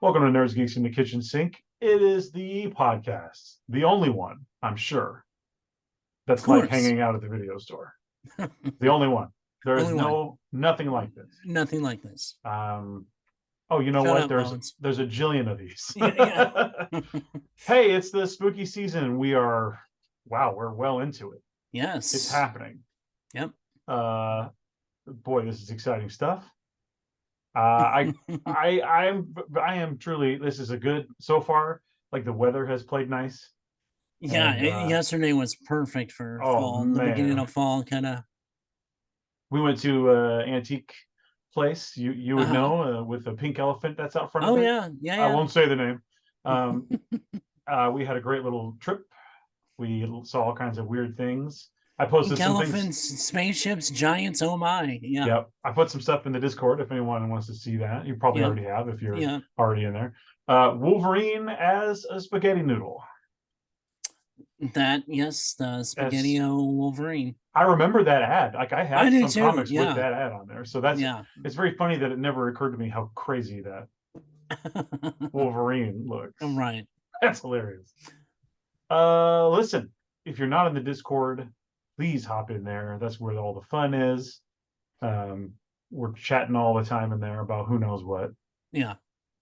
Welcome to Nerds, Geeks in the Kitchen Sink. It is the podcast, the only one, I'm sure, Of that's like course. hanging out at the video store. The only one. There is Only one. nothing like this. Nothing like this. Um, oh, you know Shut what? up, There's Bones. there's a jillion of these. Yeah, yeah. Hey, it's the spooky season. We're well into it. It's Yes. happening. Yep. Uh, boy, this is exciting stuff. I I am truly. This is a good so far. Like the weather has played nice, Yeah, and yesterday was perfect for oh fall, the beginning man, of fall, kind of. we went to antique place you would Uh-huh. know with a pink elephant that's out front Oh, of it. yeah. Yeah, I yeah. won't say the name. Um, we had a great little trip. We saw all kinds of weird things. I posted Pink some things. elephants, spaceships, giants. Oh, my. Yeah. Yep, I put some stuff in the Discord if anyone wants to see that. You probably Yep. already have if you're Yeah. already in there. Wolverine as a spaghetti noodle. Yes, the As Spaghetti-O Wolverine. I remember that ad. Like I I have do some too. comics with Yeah. that ad on there. So that's Yeah. it's very funny that it never occurred to me how crazy that Wolverine looks. Right. That's hilarious. Listen, if you're not in the Discord, please hop in there. That's where all the fun is. Um, we're chatting all the time in there about who knows what. Yeah.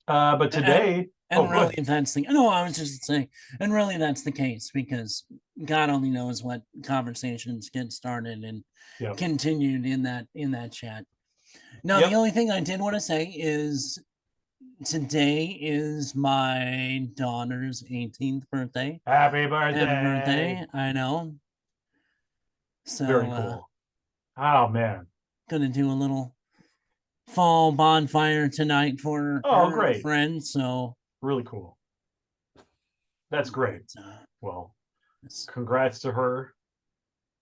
But And, today, oh, and go really, ahead. that's the no. I was just saying, and really, that's the case because God only knows what conversations get started and Yep, continued in that chat. Now, the yep. only thing I did want to say is today is my daughter's 18th birthday. Happy Happy birthday! birthday! I know. Very So, cool. Oh man. gonna do a little fall bonfire tonight for Oh, her and a great. friend. So, Really cool. That's great. but, Well, it's, congrats to her.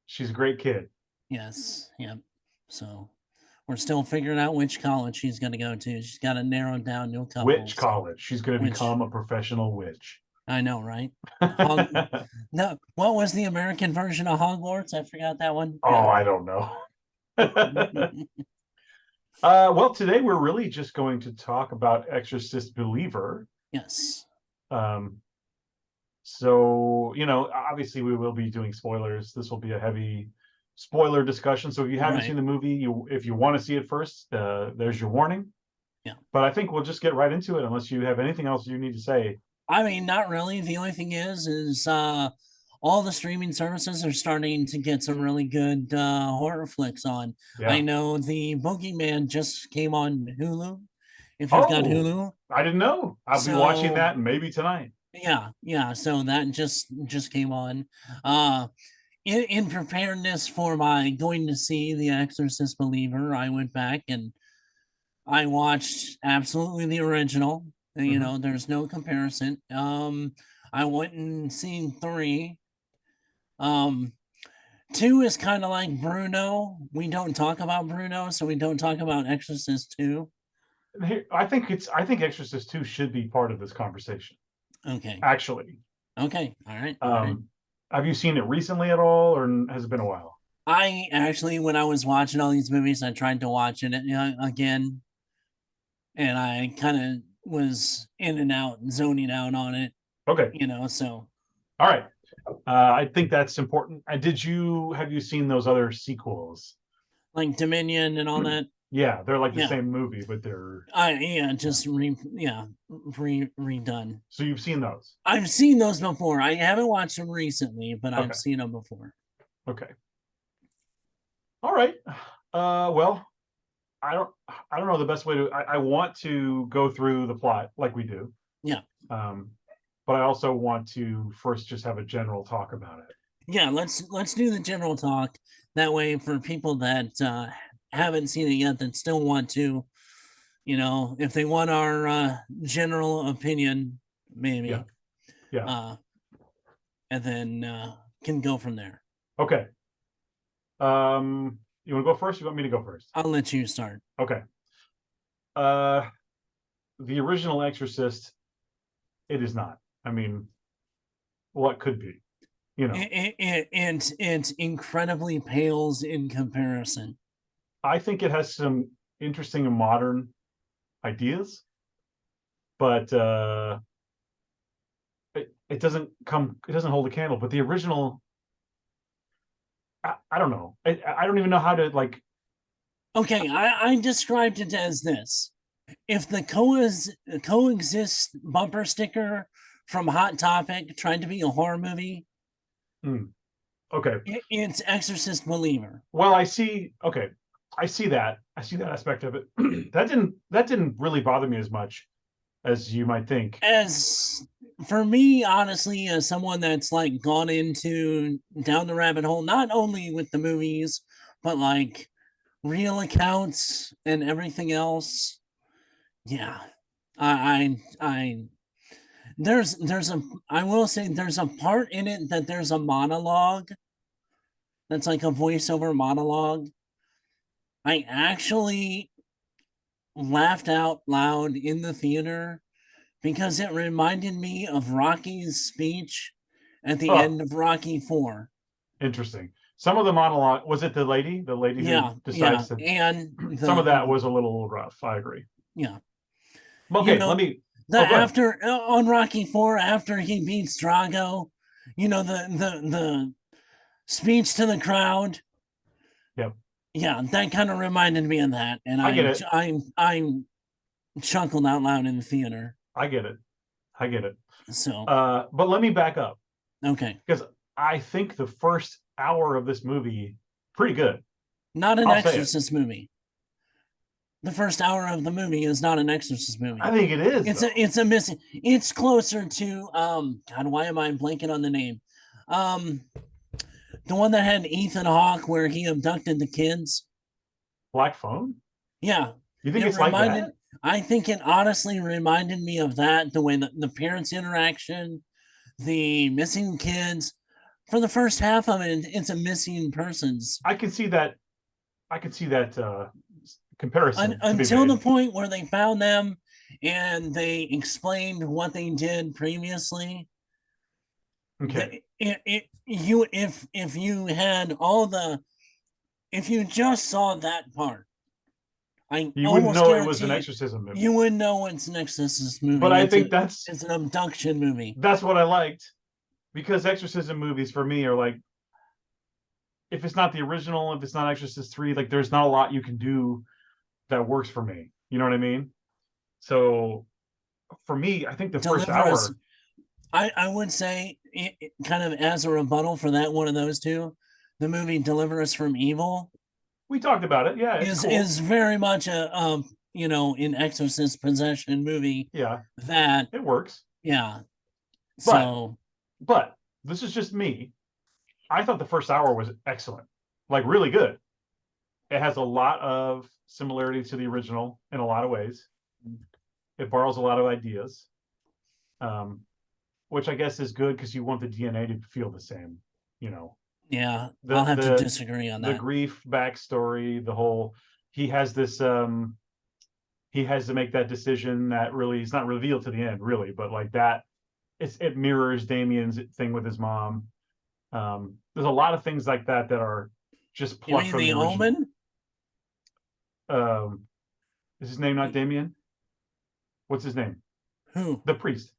She's a great kid. yes, yep. So we're still figuring out which college she's going to go to. She's got to narrow it down to a couple. Witch So college. She's going to which become a professional witch. I know, right? Hog. No, what was the American version of Hogwarts? I forgot that one. Oh, Yeah. I don't know. Well, today we're really just going to talk about Exorcist Believer. Yes. Um, so, obviously we will be doing spoilers. This will be a heavy spoiler discussion. So if you haven't seen Right. the movie, if you want to see it first, there's your warning. Yeah. But I think we'll just get right into it unless you have anything else you need to say. I mean, not really. The only thing is all the streaming services are starting to get some really good horror flicks on. I Yeah. know the Boogeyman just came on Hulu. If you've got Oh, Hulu, I didn't know. I'll be watching so that maybe tonight. yeah, so that just came on. uh in preparedness for my going to see The Exorcist Believer, I went back and I watched absolutely the original. Hmm. There's no comparison. I went and seen three. um Two is kind of like Bruno. We don't talk about Bruno, so we don't talk about Exorcist 2. I think Exorcist 2 should be part of this conversation. Okay. Actually, Okay. All right. um, have you seen it recently at all, or has it been a while? I actually, when I was watching all these movies, I tried to watch it again, and I kind of was in and out, zoning out on it. Okay, So all right. I think that's important. Have you seen those other sequels? like Dominion and all that. Yeah, they're like the Yeah, same movie, but they're yeah. just redone. So you've seen those? I've seen those before. I haven't watched them recently, but I've Okay, seen them before. okay, all right. Well, I don't I don't know the best way to. I want to go through the plot like we do, Yeah, um, but I also want to first just have a general talk about it. yeah. Let's do the general talk. That way, for people that haven't seen it yet, that still want to, if they want our general opinion, Yeah, maybe, yeah. uh, and then can go from there. Okay. You want to go first? You want me to go first? I'll let you start. Okay. Uh, the original Exorcist, it is not. I mean, what could be? You know, It incredibly pales in comparison. I think it has some interesting and modern ideas, but it doesn't come. It doesn't hold a candle. But the original, I don't know. I don't even know how to like. Okay, I described it as this. If the coexist bumper sticker from Hot Topic tried to be a horror movie, Okay. it's Exorcist Believer. Well, I see. Okay, I see that. I see that aspect of it. That didn't really bother me as much as you might think. As for me, honestly, as someone that's like gone into down the rabbit hole, not only with the movies, but like real accounts and everything else. Yeah, I there's a I will say there's a part in it that there's a monologue that's like a voiceover monologue. I actually laughed out loud in the theater because it reminded me of Rocky's speech at the Oh, end of Rocky 4. interesting. Some of the monologue, was it the lady? The lady who Yeah, yeah, decides to, and some of that the was a little rough. I agree. yeah, you Okay, let know, me. the Oh, go ahead. after on Rocky 4 after he beats Drago, the speech to the crowd. Yep, Yeah, that kind of reminded me of that, and I get it. I chuckled out loud in the theater. I get it. I get it. So But let me back up okay, because I think the first hour of this movie pretty good. not an I'll say it. Exorcist movie. The first hour of the movie is not an Exorcist I movie. think it is It's though. a missing. It's closer to God. Why am I blanking on the name? Um, the one that had Ethan Hawke where he abducted the kids. Black Phone. Yeah, You think it it's like reminded. that? I think it honestly reminded me of that. The way the parents' interaction, the missing kids. For the first half of it, it's a missing persons. I can see that. I can see that comparison to be Until the made. point where they found them and they explained what they did previously. Okay, You if you had all the if you just saw that part, I you wouldn't almost know it was an guarantee exorcism you movie. wouldn't know it's an Exorcist But movie. I think that's It's an abduction movie. that's what I liked because exorcism movies for me are like if it's not the original, if it's not Exorcist 3, like there's not a lot you can do that works for me. You know what I mean? So for me, I think the first Deliver us. hour, I would say kind of as a rebuttal for that one of those two, the movie Deliver Us from Evil we talked about it. Yeah, it's cool. is very much a an exorcist possession movie Yeah, that it works. yeah. But So but this is just me. I thought the first hour was excellent. Like really good. It has a lot of similarity to the original in a lot of ways. It borrows a lot of ideas. Um, which I guess is good because you want the DNA to feel the same, you know. yeah, I'll The have to the disagree on the that. grief backstory, the whole he has this he has to make that decision that really is not revealed to the end, really, but like that it mirrors Damien's thing with his mom. There's a lot of things like that that are just You plucked mean from the The original. Omen? Um, is his name not Damien? What's his name? Who? The priest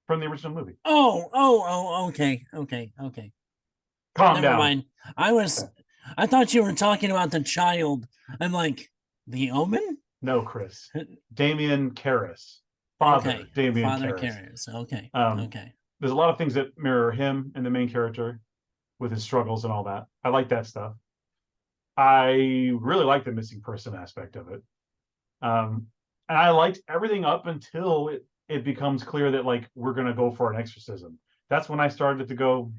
from the original movie. Okay, okay. Calm Never down. mind. I thought you were talking about the child. I'm like, The Omen? No, Chris. Damien Karras. Father Okay, Damien Father Karras. Cares. Okay, Um, okay. there's a lot of things that mirror him and the main character with his struggles and all that. I like that stuff. I really like the missing person aspect of it. And I liked everything up until it becomes clear that like we're gonna go for an exorcism. That's when I started to go,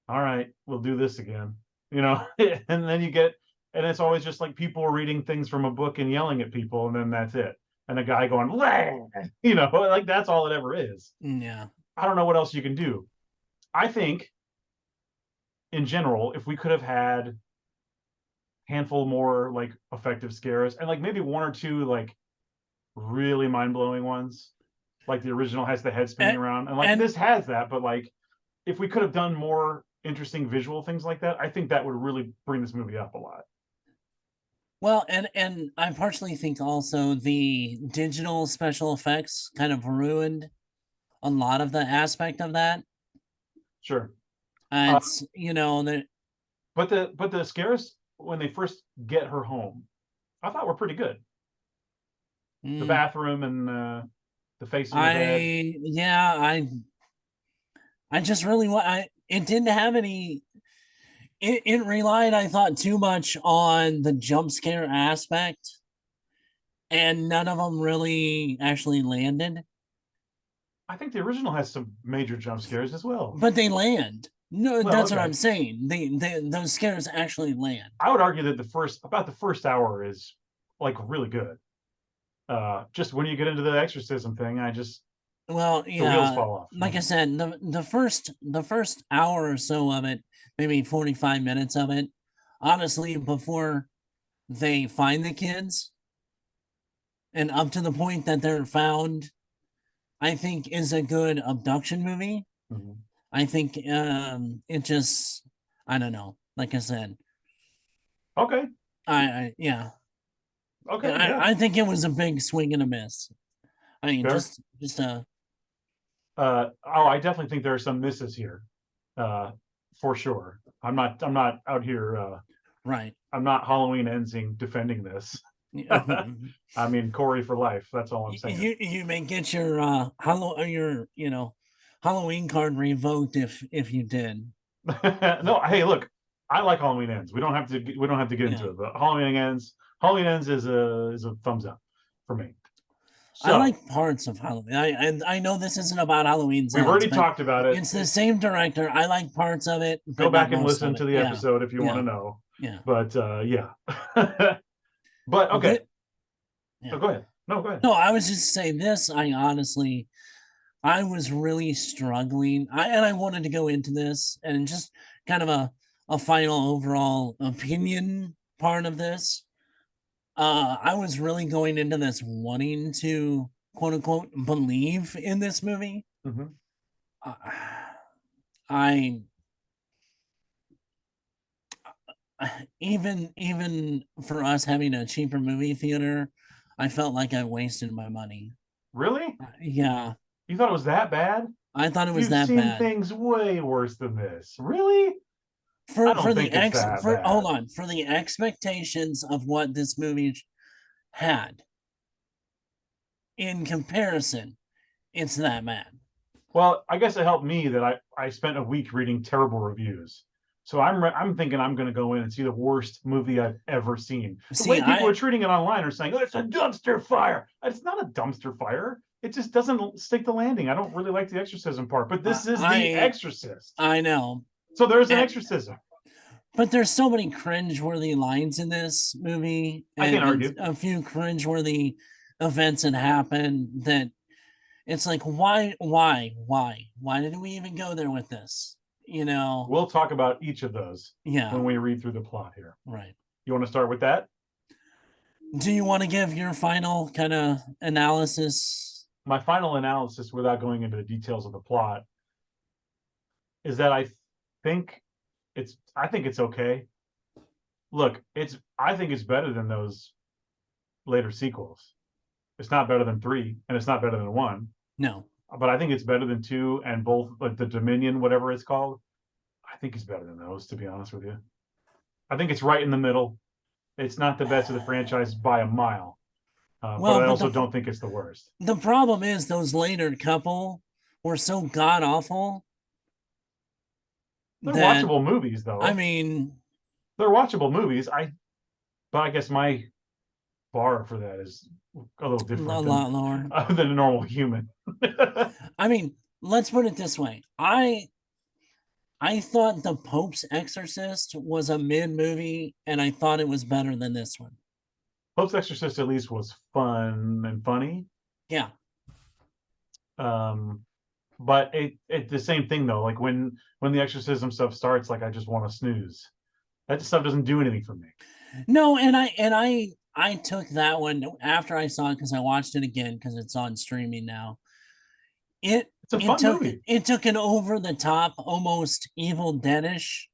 all right, we'll do this again. You know, and then you get and it's always just like people reading things from a book and yelling at people, and then that's it. And a guy going, "Wah!" You know, like that's all it ever is. Yeah. I don't know what else you can do. I think in general, if we could have had handful more like effective scares and like maybe one or two like really mind-blowing ones, like the original has the head spinning And, around, and like and this has that, but like if we could have done more interesting visual things like that, I think that would really bring this movie up a lot. Well, and I partially think also the digital special effects kind of ruined a lot of the aspect of that. Sure. Uh, It's you know that but the scares when they first get her home, I thought were pretty good. The mm, bathroom and the face in the bed. I yeah I just really want I it didn't have any it relied I thought too much on the jump scare aspect, and none of them really actually landed. I think the original has some major jump scares as well. But they land. No, Well, that's what okay. I'm saying. They those scares actually land. I would argue that the first hour is like really good. Just when you get into the exorcism thing, I just Well, the wheels yeah, fall off. like I said, the first hour or so of it, maybe 45 minutes of it, honestly, before they find the kids and up to the point that they're found, I think is a good abduction movie. Mhm. I think it just I don't know. Like I said, Okay, I yeah. okay, yeah, I think it was a big swing and a miss. I mean, fair. just a Oh, I definitely think there are some misses here, uh, for sure. I'm not out here. right. I'm not Halloween Ensing defending this. I mean, Corey for life. That's all I'm saying. You may get your your Halloween card revoked if you did. No, hey, look, I like Halloween Ends. We don't have to get into Yeah. it, but Halloween Ends is a thumbs up for me. I So like parts of Halloween. I know this isn't about Halloween's we've ends, already but talked about it. it's the same director. I like parts of it, Go but not back and most listen of to it. the Yeah. episode if you want to Yeah. know. Yeah. But yeah. But okay. This, Oh, yeah. go ahead. No, go ahead. No, I was just saying this. I was really struggling. I wanted to go into this and just kind of a final overall opinion part of this. I was really going into this wanting to quote unquote believe in this movie. Mhm. Uh, I even for us having a cheaper movie theater, I felt like I wasted my money. Really? Yeah, You thought it was that bad? I thought it was You've that seen bad. things way worse than this. Really? I don't For the think it's ex that for hold bad. on for the expectations of what this movie had in comparison, it's that bad. Well, I guess it helped me that I spent a week reading terrible reviews. So I'm thinking I'm going to go in and see the worst movie I've ever seen. The See, way people are I treating it online are saying, "Oh, it's a dumpster fire." It's not a dumpster fire. It just doesn't stick the landing. I don't really like the exorcism part, but I this is the I, Exorcist. I know, So there's an and, exorcism. but there's so many cringe-worthy lines in this movie, I can't and argue. a few cringe-worthy events that happen that it's like, why did we even go there with this? You know? We'll talk about each of those Yeah, when we read through the plot here. right. You want to start with that? Do you want to give your final kind of analysis? My final analysis, without going into the details of the plot, is that think I think it's okay. Look, I think it's better than those later sequels. It's not better than three, and it's not better than one, No. but I think it's better than two and both, like the Dominion, whatever it's called. I think it's better than those, to be honest with you. I think it's right in the middle. It's not the best of the franchise by a mile, but Well, I but also don't think it's the worst. the problem is those later couple were so god awful They're that watchable movies, I though. mean They're watchable movies. But I guess my bar for that is a little a different lot lower. than a normal human. I mean, let's put it this way. I thought The Pope's Exorcist was a mid movie, and I thought it was better than this one. Pope's Exorcist at least was fun and funny. Yeah. Um, but it the same thing though. Like when the exorcism stuff starts, like I just want to snooze. That stuff doesn't do anything for me. No, and I took that one after I saw it because I watched it again because it's on streaming now. It It's a it fun took movie. it took an over the top, almost Evil Deadish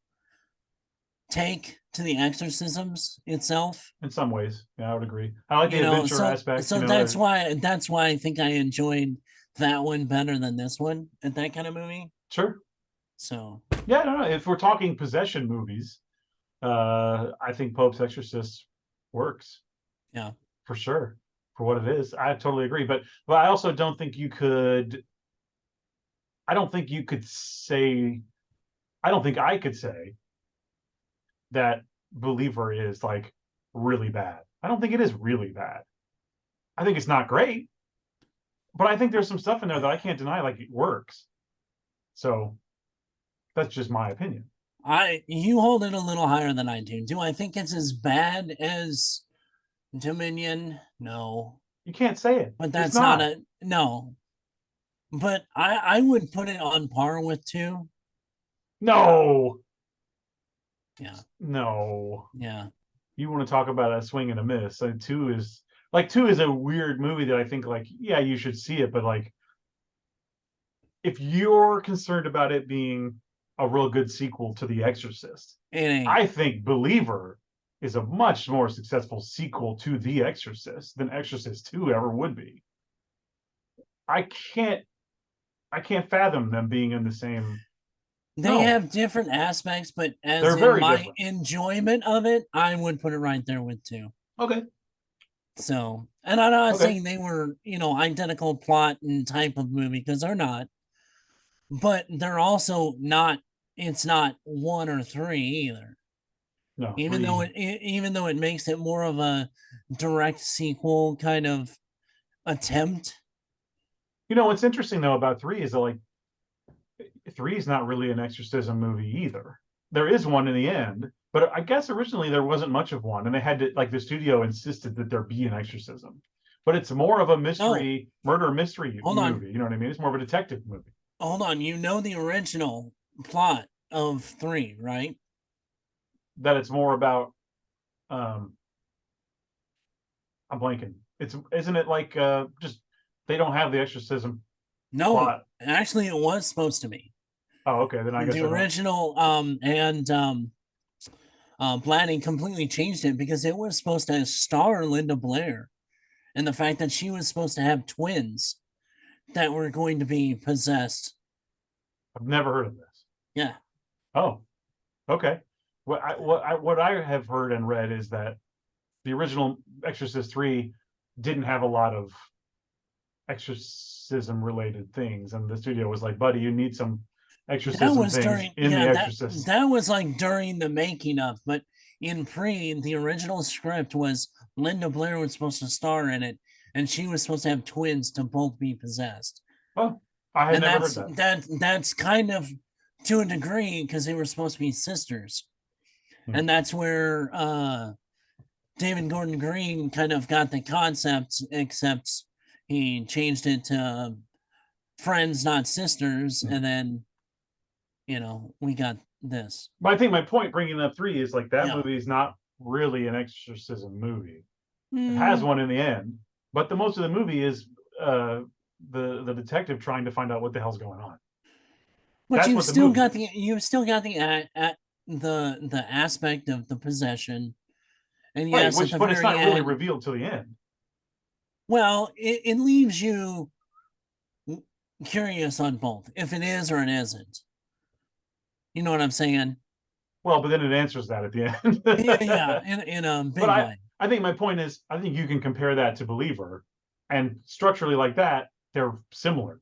take to the exorcisms itself. In some ways, yeah, I would agree. I like the You know, adventure so aspect. so that's why I think I enjoyed that one better than this one at that kind of movie. Sure. So Yeah, no, no. If we're talking possession movies, I think Pope's Exorcist works yeah. for sure for what it is. I totally agree, but I also don't think you could. I don't think you could say. I don't think I could say that Believer is like really bad. I don't think it is really bad. I think it's not great, but I think there's some stuff in there that I can't deny like it works. So that's just my opinion. You hold it a little higher than I do. Do I think it's as bad as Dominion? No. You can't say it. But It's that's not not. a no. But I would put it on par with two. No. Yeah. No. Yeah. You want to talk about a swing and a miss. And two is a weird movie that I think like, yeah, you should see it, but like if you're concerned about it being a real good sequel to The Exorcist, It ain't. I think Believer is a much more successful sequel to The Exorcist than Exorcist 2 ever would be. I can't I can't fathom them being in the same. They No, have different aspects, but as they're in very my different. enjoyment of it, I would put it right there with two. Okay. So, and I'm not Okay. saying they were, identical plot and type of movie because they're not, but they're also not, it's not one or three either. No, Even though three. it makes it more of a direct sequel kind of attempt. What's interesting though about three is that like three is not really an exorcism movie either. There is one in the end, but I guess originally there wasn't much of one, and they had to like the studio insisted that there be an exorcism. But it's more of a No, mystery, murder mystery hold on, movie. You know what I mean? It's more of a detective movie. hold on. You know the original plot of three, right? That it's more about um I'm blanking. It's isn't it like just they don't have the exorcism No, plot. actually, it was supposed to be Oh, okay, then I the guess I don't. original. And Blatty completely changed it because it was supposed to star Linda Blair, and the fact that she was supposed to have twins that were going to be possessed. I've never heard of this. Yeah, Oh, okay. What I have heard and read is that the original Exorcist 3 didn't have a lot of exorcism related things, and the studio was like, "Buddy, you need some that exorcism was things during. in the Yeah, Exorcist." that was like during the making of. But in the original script was Linda Blair was supposed to star in it, and she was supposed to have twins to both be possessed. Well, I had And never heard that's that. that's kind of to a degree because they were supposed to be sisters, Hmm. and that's where David Gordon Green kind of got the concept, except he changed it to friends, not sisters, Hmm. and then we got this. But I think my point bringing up 3 is like that Yeah. movie is not really an exorcism movie. It has Mm, one in the end, but the most of the movie is uh, the detective trying to find out what the hell's going on. but That's what the movie is. you've still got the aspect of the possession, and Right, yes, at which the but it's very not really end, revealed till the end. well, it leaves you curious on both, if it is or it isn't. You know what I'm saying? Well, but then it answers that at the Yeah, yeah, end. in a But big I way. I think my point is I think you can compare that to Believer, and structurally like that they're similar.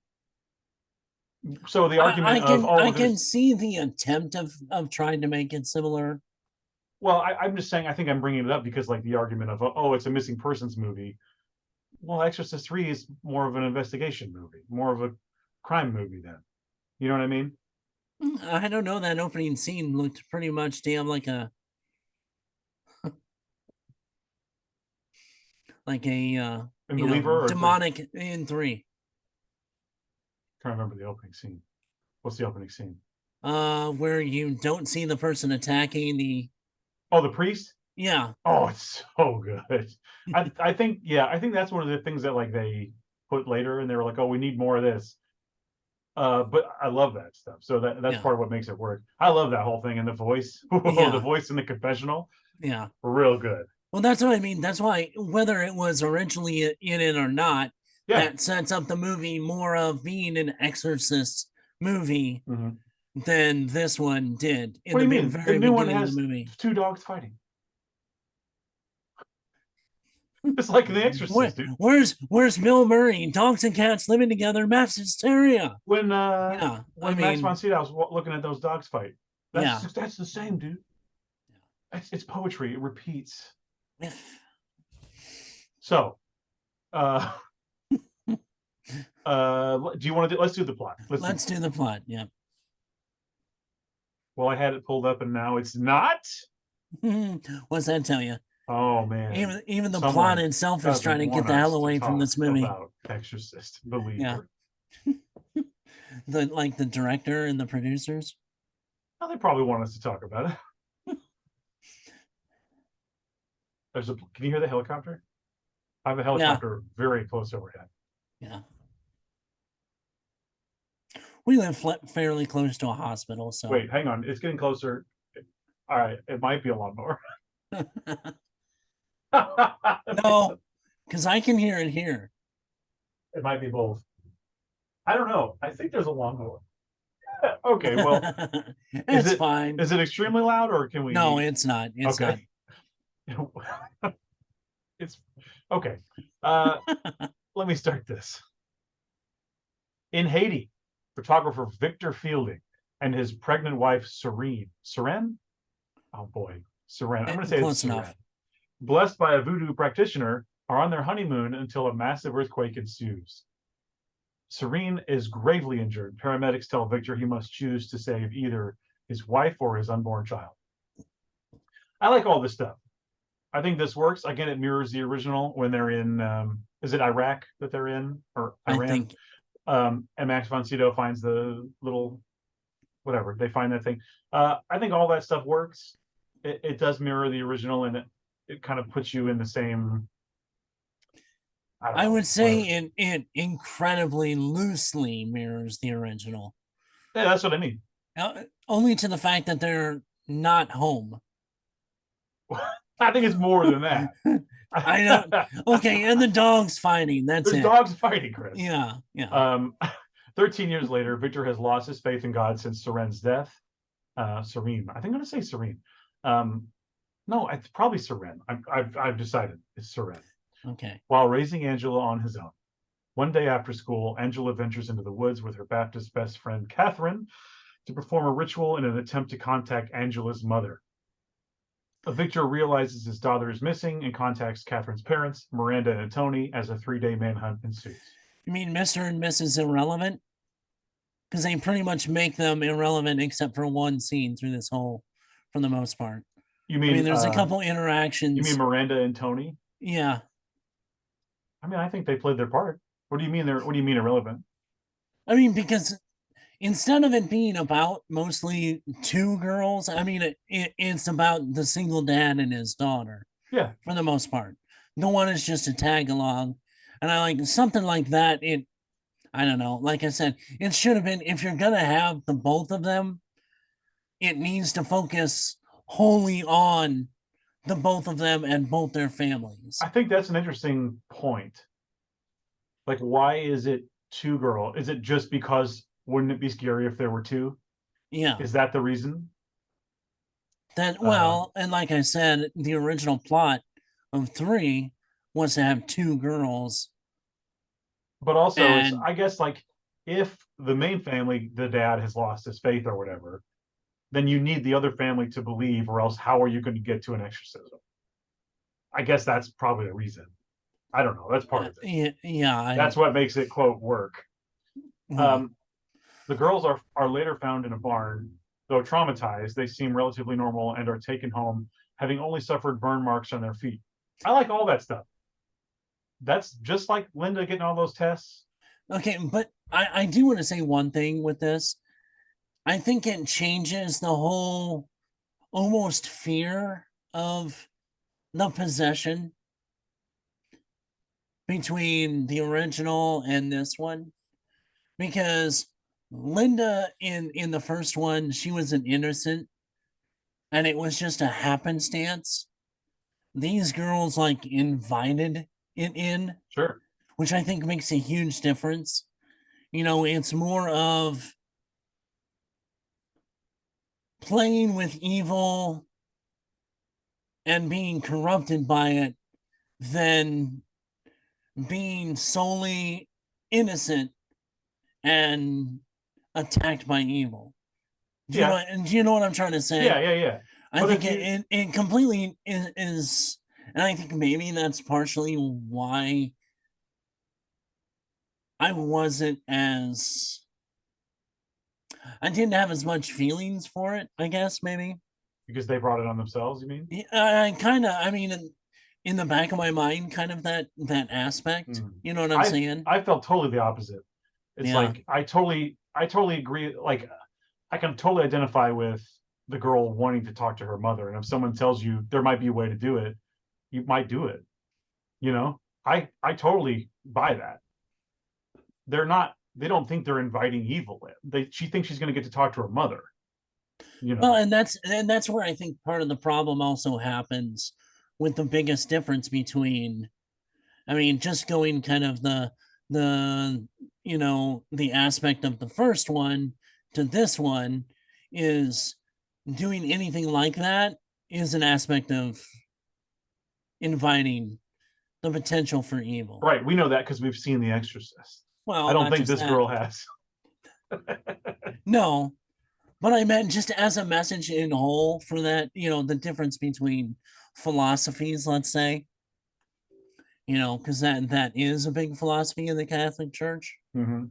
So the argument of I oh can there's see the attempt of trying to make it similar. well I'm just saying I think I'm bringing it up because like the argument of oh it's a missing persons movie. Well, Exorcist 3 is more of an investigation movie, more of a crime movie then. You know what I mean? I don't know. That opening scene looked pretty much damn like a In Believer or 3? demonic in three. Trying to remember the opening scene. What's the opening scene? Where you don't see the person attacking the Oh, the priest? yeah. Oh, it's so good. I think yeah, I think that's one of the things that like they put later and they were like, "Oh, we need more of this." But I love that stuff. So that's Yeah. part of what makes it work. I love that whole thing and the voice. The Yeah. voice in the confessional, Yeah. real good. Well, that's what I mean. That's why, whether it was originally in it or not, Yeah. that sets up the movie more of being an Exorcist movie Mhm. than this one did in What do the you mean? The very new one beginning of the has movie. two dogs fighting. It's like in The Exorcist, dude. Where's Bill Murray? Dogs and cats living together, mass hysteria. Yeah, I When Max von mean, Sydow was looking at those dogs fight, yeah. that's the same, dude. It's poetry. It repeats. So, uh, do you want to do? Let's do the plot. Let's do the Let's plot. do the plot. Yeah. Well, I had it pulled up and now it's not. What's that tell you? Oh man, Even the plot someone itself is doesn't trying to get want the hell us to away from talk this movie. about Exorcist Yeah. Believer. The director and the producers. Well, they probably want us to talk about it. Can you hear the helicopter? I have a Yeah. helicopter very close overhead. Yeah. We live fairly close to a hospital, so Wait, hang on. It's getting closer. All right, it might be a lawnmower. no, because I can hear it here. It might be both. I don't know. I think there's a lawnmower. Okay, well, is It's it fine. is it extremely loud or can No, we? it's not. It's not. Okay, it's okay. Uh, Let me start this. In Haiti, photographer Victor Fielding and his pregnant wife Seren. Oh boy, Seren. I'm going to say it's Close Seren. enough. Blessed by a voodoo practitioner, are on their honeymoon until a massive earthquake ensues. Serene is gravely injured. Paramedics tell Victor he must choose to save either his wife or his unborn child. I like all this stuff. I think this works. Again, it mirrors the original when they're in, is it Iraq that they're in or I Iran? think. And Max von Sydow finds the little, whatever, they find that thing. I think all that stuff works. It does mirror the original and it kind of puts you in the same, I don't I know, would say whatever. it incredibly loosely mirrors the original, Yeah, that's what I mean. only to the fact that they're not home. I think it's more than that. I know. Okay, and the dogs fighting. That's There's it. dogs fighting, Chris. Yeah, yeah. Um, 13 years later, Victor has lost his faith in God since Serene's death. Serene. I think I'm going to say Serene. Um, no, it's probably Serene. I've decided it's Serene. Okay. While raising Angela on his own. One day after school, Angela ventures into the woods with her Baptist best friend, Catherine, to perform a ritual in an attempt to contact Angela's mother. Victor realizes his daughter is missing and contacts Catherine's parents, Miranda and Tony, as a 3-day manhunt ensues. You mean Mr. and Mrs. Irrelevant? Because they pretty much make them irrelevant except for one scene through this whole, for the most part. You I mean, mean there's a couple you mean interactions. Miranda and Tony? Yeah. I mean, I think they played their part. What do you mean what do you mean irrelevant? I mean, because instead of it being about mostly two girls, I mean, it's about the single dad and his daughter Yeah. for the most part. The one is just a tag along. And I like something like that. I don't know. Like I said, it should have been, if you're going to have the both of them, it needs to focus wholly on the both of them and both their families. I think that's an interesting point. Like, why is it two girl? Is it just because wouldn't it be scary if there were two? Yeah. Is that the reason? That, Uh, well, and like I said, the original plot of three was to have two girls. but also, it's And I guess like if the main family, the dad has lost his faith or whatever, then you need the other family to believe, or else how are you going to get to an exorcism? I guess that's probably a reason. I don't know. That's part of it. yeah, That's what makes it quote work. well, Um, the girls are later found in a barn. Though traumatized, they seem relatively normal and are taken home, having only suffered burn marks on their feet. I like all that stuff. That's just like Linda getting all those tests. okay, but I do want to say one thing with this. I think it changes the whole almost fear of the possession between the original and this one, because Linda in the first one, she was an innocent, and it was just a happenstance. These girls like invited it in, Sure. which I think makes a huge difference. It's more of playing with evil and being corrupted by it than being solely innocent and attacked by evil. Yeah. Do you know what I'm trying to Yeah. say? Yeah. Yeah. I But think if it, you, it, it completely is, and I think maybe that's partially why I wasn't as, I didn't have as much feelings for it, I guess, maybe. because they brought it on themselves, you mean? Yeah, I kind of, I mean, in the back of my mind, kind of that aspect. Mm. You know what I'm I saying? I felt totally the opposite. It's Yeah. like I totally agree. Like I can totally identify with the girl wanting to talk to her mother, and if someone tells you there might be a way to do it, you might do it. You know, I totally buy that. They're not. They don't think they're inviting evil in. She thinks she's going to get to talk to her mother. You Well, know. and that's where I think part of the problem also happens with the biggest difference between, I mean, just going kind of the the aspect of the first one to this one is doing anything like that is an aspect of inviting the potential for evil. Right. We know that because we've seen The Exorcist. I Well, don't not think just this that. girl has. No, but I meant just as a message in whole for that, the difference between philosophies, let's say, because that is a big philosophy in the Catholic Church. Mm-hmm.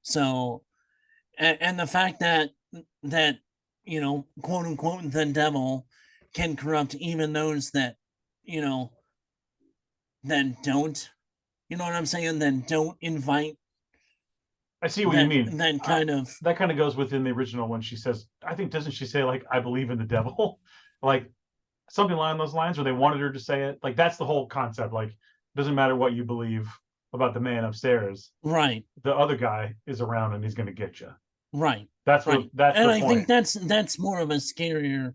So, and the fact that quote unquote the devil can corrupt even those that you know that don't, what I'm saying, then don't invite I see what you that mean. that kind of. That kind of goes within the original when she says, I think, doesn't she say, like, I believe in the devil? Like something along those lines, or they wanted her to say it. Like, that's the whole concept. Like, it doesn't matter what you believe about the man upstairs, Right, the other guy is around and he's going to get you. right, That's and the I think point. that's more of a scarier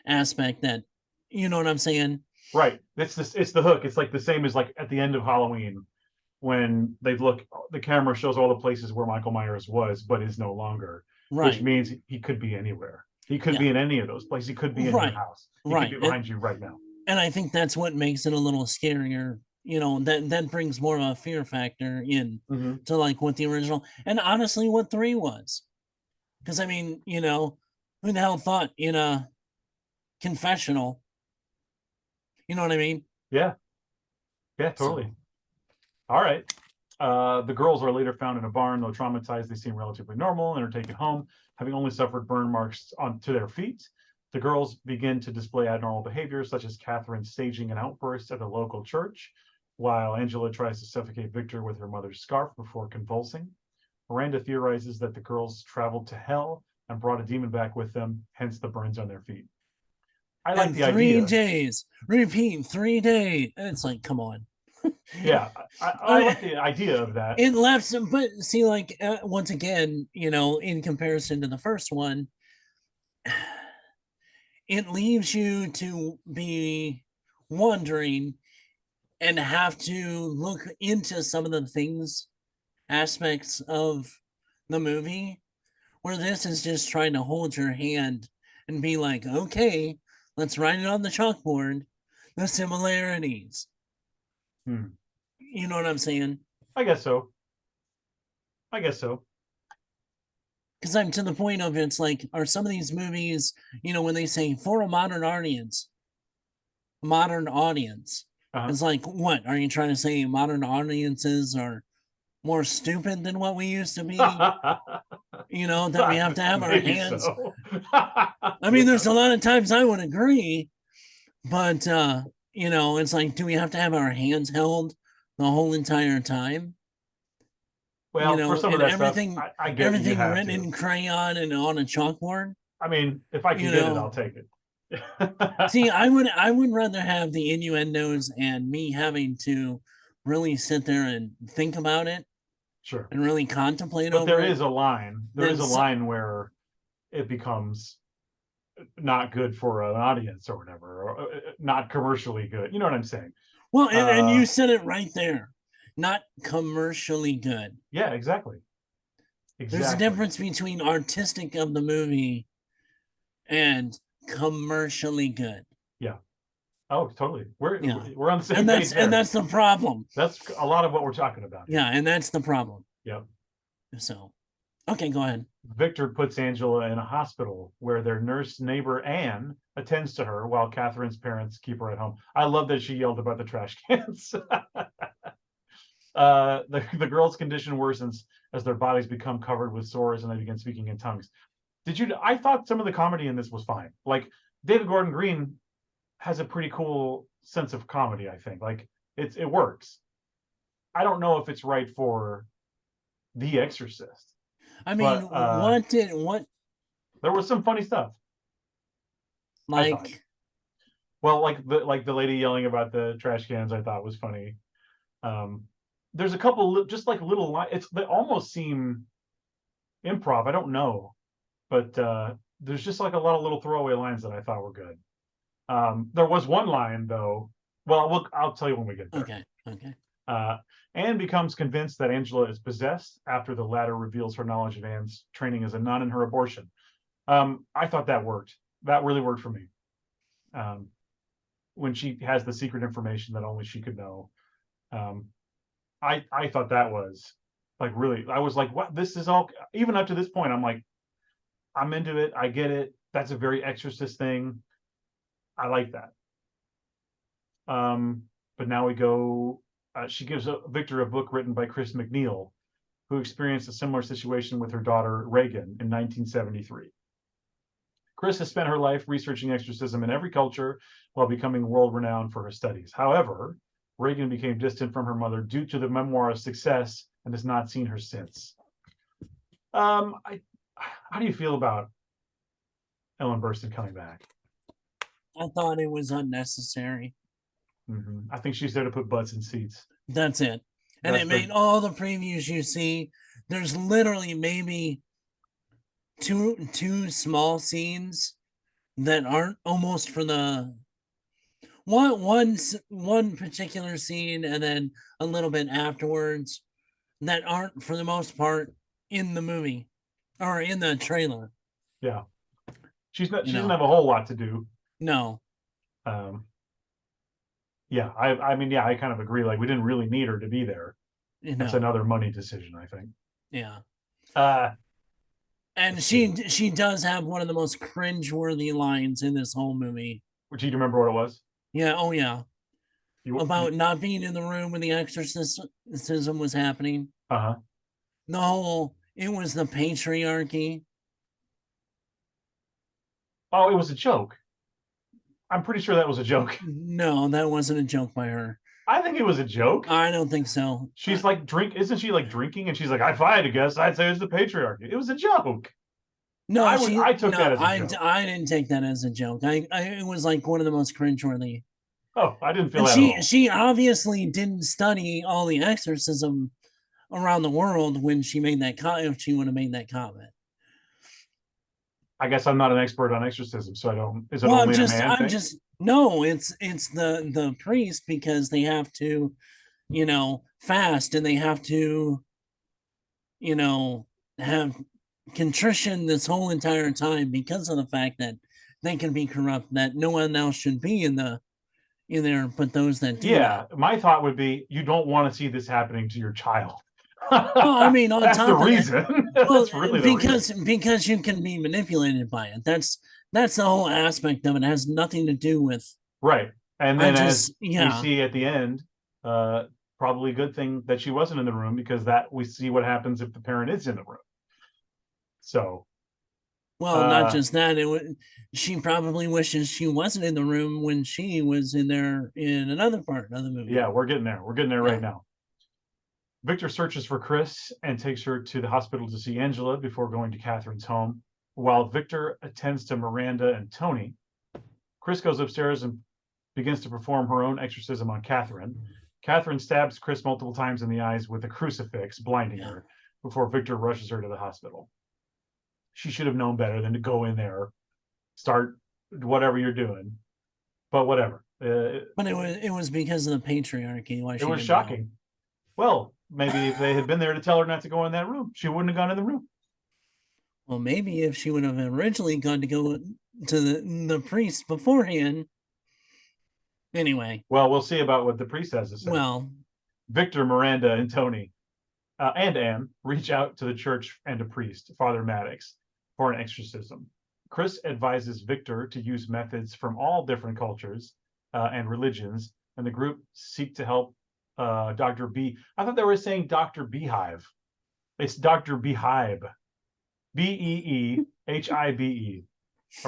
aspect, that, you know what I'm saying. Right. It's the hook. It's like the same as like at the end of Halloween when they look, the camera shows all the places where Michael Myers was, but is no longer, which Right. means he could be anywhere. He could be Yeah. in any of those places. He could be in your Right. house. He could Right. be and behind you right now. and I think that's what makes it a little scarier, that brings more of a fear factor in Mm-hmm. to like what the original, and honestly what 3 was. Because I mean, who the hell thought in a confessional, you know what I mean? Yeah. Yeah, totally. So All right. The girls are later found in a barn. Though traumatized, they seem relatively normal and are taken home, having only suffered burn marks onto their feet. The girls begin to display abnormal behaviors, such as Catherine staging an outburst at a local church, while Angela tries to suffocate Victor with her mother's scarf before convulsing. Miranda theorizes that the girls traveled to hell and brought a demon back with them, hence the burns on their feet. I like and the 3 idea. days, repeat 3 days, and it's like, come on. Yeah, I I, like the idea of that. it left some, but see, like, once again, in comparison to the first one, it leaves you to be wondering and have to look into some of the things, aspects of the movie, where this is just trying to hold your hand and be like, okay, let's write it on the chalkboard, the similarities. Hmm. You know what I'm saying? I guess so. I guess so. Because I'm to the point of, it's like, are some of these movies, when they say for a modern audience, Uh-huh. it's like, what are you trying to say? Modern audiences are more stupid than what we used to be? That we have to have our Maybe hands. so. I mean, Yeah. there's a lot of times I would agree, but it's like, do we have to have our hands held the whole entire time? Well, for some of And that stuff, everything, I get you everything have written to. in crayon and on a chalkboard. I mean, if I can You get it, I'll know, take it. See, I would rather have the innuendos and me having to really sit there and think about it, Sure. and really contemplate But over there it, is a line. There then is a line where it becomes not good for an audience or whatever, or not commercially good. You know what I'm saying? well, and you said it right there. Not commercially good. Yeah, exactly. There's a Exactly. difference between artistic of the movie and commercially good. Yeah. Oh, totally. We're Yeah. we're on the same And page there. that's the problem. That's a lot of what we're talking about here. Yeah, and that's the problem. Yep. So, okay, go ahead. Victor puts Angela in a hospital where their nurse neighbor Anne attends to her while Catherine's parents keep her at home. I love that she yelled about the trash cans. The girl's condition worsens as their bodies become covered with sores and they begin speaking in tongues. I thought some of the comedy in this was fine. Like David Gordon Green has a pretty cool sense of comedy, I think. Like it works. I don't know if it's right for The Exorcist, I mean, but what there was some funny stuff, I thought. like Well, like the lady yelling about the trash cans, I thought was funny. Um, there's a couple just like little lines. They almost seem improv. I don't know, but there's just like a lot of little throwaway lines that I thought were good. There was one line though. Well, I'll tell you when we get there. okay. Uh, Anne becomes convinced that Angela is possessed after the latter reveals her knowledge of Anne's training as a nun and her abortion. I thought that worked. That really worked for me. Um, when she has the secret information that only she could know. Um, I thought that was like really. I was like, what? This is all. Even up to this point, I'm like, I'm into it. I get it. That's a very Exorcist thing. I like that. But now we go. She gives Victor a book written by Chris McNeil, who experienced a similar situation with her daughter Reagan in 1973. Chris has spent her life researching exorcism in every culture while becoming world renowned for her studies. However, Reagan became distant from her mother due to the memoir's success and has not seen her since. How do you feel about Ellen Burstyn coming back? I thought it was unnecessary. I think she's there to put butts in seats. That's it. And it made all the previews you see. There's literally maybe two small scenes that aren't almost for the one particular scene and then a little bit afterwards that aren't for the most part in the movie or in the trailer. Yeah. She doesn't have a whole lot to do. No. Yeah, I mean, yeah, I kind of agree. Like we didn't really need her to be there. That's another money decision, I think. Yeah. Uh And she does have one of the most cringe-worthy lines in this whole movie. Do you remember what it was? Yeah, oh yeah. About not being in the room when the exorcism was happening. Uh-huh. It was the patriarchy. Oh, it was a joke. I'm pretty sure that was a joke. No, that wasn't a joke by her. I think it was a joke. I don't think so. She's like isn't she like drinking? And she's like, if I had to guess, I'd say it's the patriarchy. It was a joke. No, I took that as a joke. I didn't take that as a joke. It was like one of the most cringeworthy. Oh, I didn't feel and that at all. She obviously didn't study all the exorcism around the world when she made that comment. If she would have made that comment, I guess I'm not an expert on exorcism, so I don't. Is it only a man thing? No, it's the priest because they have to, fast and they have to, have contrition this whole entire time because of the fact that they can be corrupt, that no one else should be in there but those that do. Yeah, my thought would be you don't want to see this happening to your child. Well, I mean, that's the reason. That's really the reason. Because you can be manipulated by it. That's the whole aspect of it. It has nothing to do with right. And then as we see at the end, probably a good thing that she wasn't in the room because that we see what happens if the parent is in the room. So well, not just that. She probably wishes she wasn't in the room when she was in there in another part of the movie. Yeah, we're getting there. We're getting there right now. Victor searches for Chris and takes her to the hospital to see Angela before going to Catherine's home. While Victor attends to Miranda and Tony, Chris goes upstairs and begins to perform her own exorcism on Catherine. Catherine stabs Chris multiple times in the eyes with a crucifix, blinding Yeah. her before Victor rushes her to the hospital. She should have known better than to go in there, start whatever you're doing, but whatever. But it was because of the patriarchy why It she was didn't go. shocking. Well, maybe if they had been there to tell her not to go in that room, she wouldn't have gone in the room. Well, maybe if she would have originally gone to go to the priest beforehand. Anyway, Well, we'll see about what the priest has to say. well, Victor, Miranda, and Tony and Anne reach out to the church and a priest, Father Maddox, for an exorcism. Chris advises Victor to use methods from all different cultures and religions, and the group seek to help Dr. B. I thought they were saying Dr. Beehive. It's Dr. Beehive. Beehibe, a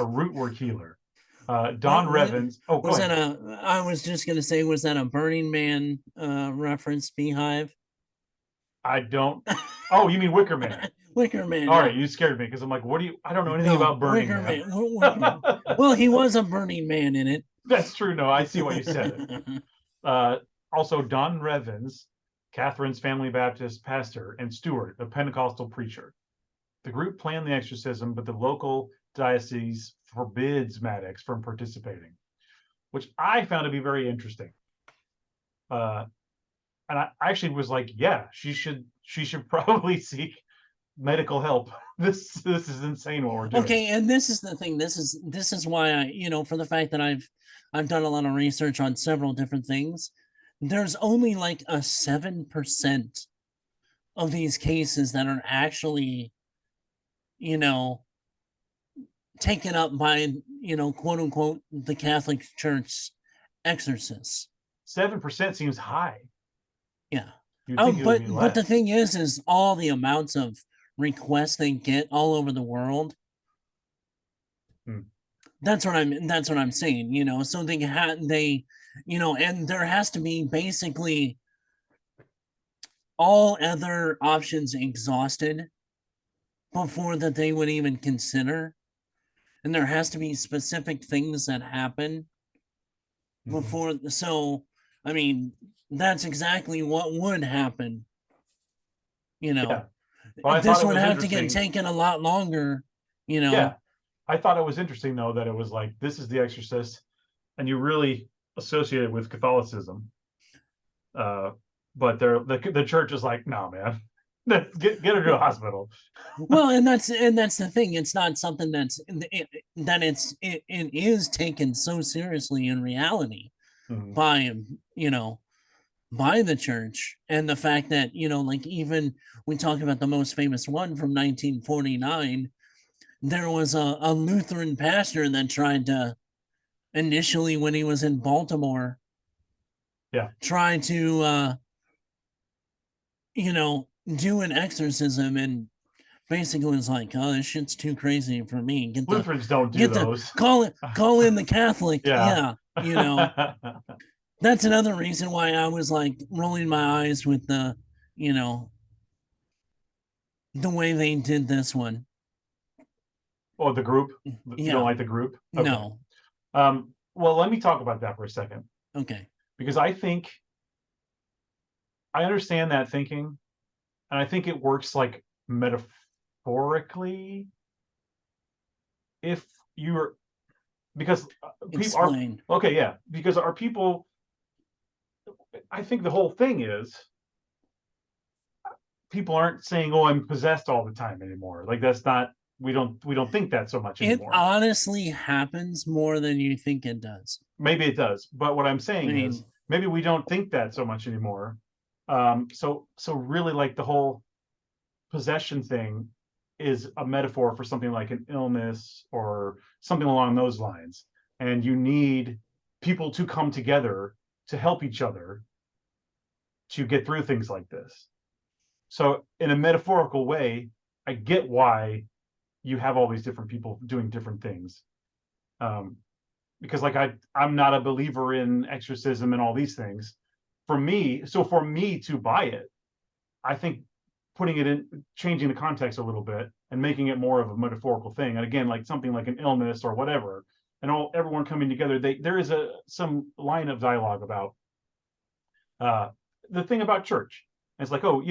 rootwork healer. Don Revens. Oh, go was that ahead. I was just gonna say, was that a Burning Man reference? Beehive. I don't. Oh, you mean Wicker Man? Wicker Man. All Yeah. right, you scared me because I'm like, what do you? I don't know anything No, about Burning Wicker Man. Man. Well, he was a Burning Man in it. That's true. No, I see why you said it. Also, Don Revens, Catherine's Family Baptist pastor, and Stewart, a Pentecostal preacher. The group planned the exorcism, but the local diocese forbids Maddox from participating, which I found to be very interesting. And I actually was like, yeah, she should probably seek medical help. This is insane what we're doing. Okay, and this is the thing. This is why I, for the fact that I've done a lot of research on several different things. There's only like a 7% of these cases that are actually, you know, taken up by, quote unquote, the Catholic Church exorcists. 7% seems high. Yeah. You'd think it would be But the less. thing is all the amounts of requests they get all over the world. Hmm. That's what I'm saying, so and there has to be basically all other options exhausted before that they would even consider. And there has to be specific things that happen before. So, I mean, that's exactly what would happen. Yeah. Well, I thought This it would was have to get interesting. taken a lot longer, Yeah. I thought it was interesting though that it was like this is The Exorcist, and you really associate it with Catholicism. But the church is like, no, man, get her to a hospital. Well, and that's the thing. It's not something it is taken so seriously in reality Mhm. by by the church. And the fact that like, even we talk about the most famous one from 1949, there was a Lutheran pastor that tried to, initially when he was in Baltimore, Yeah. try to do an exorcism, and basically was like, oh, this shit's too crazy for me. Lutherans don't do those. Call in the Catholic. Yeah. Yeah. That's another reason why I was like rolling my eyes with you know, the way they did this one. Oh, the group. You don't Yeah. like the group? Okay. No. Well, let me talk about that for a second Okay. because I think I understand that thinking, and I think it works like metaphorically. If you're because people are Explain. okay, yeah, because our people. I think the whole thing is people aren't saying, "Oh, I'm possessed all the time" anymore. Like that's not we don't think that so much It anymore. honestly happens more than you think it does. Maybe it does, but what I'm I saying is mean, maybe we don't think that so much anymore. So really, like the whole possession thing is a metaphor for something like an illness or something along those lines, and you need people to come together to help each other to get through things like this. So, in a metaphorical way, I get why you have all these different people doing different things. Um, because like I'm not a believer in exorcism and all these things. For me to buy it, I think putting it in, changing the context a little bit and making it more of a metaphorical thing. And again, like something like an illness or whatever, and everyone coming together. There is some line of dialogue about uh, the thing about church. And it's like, oh,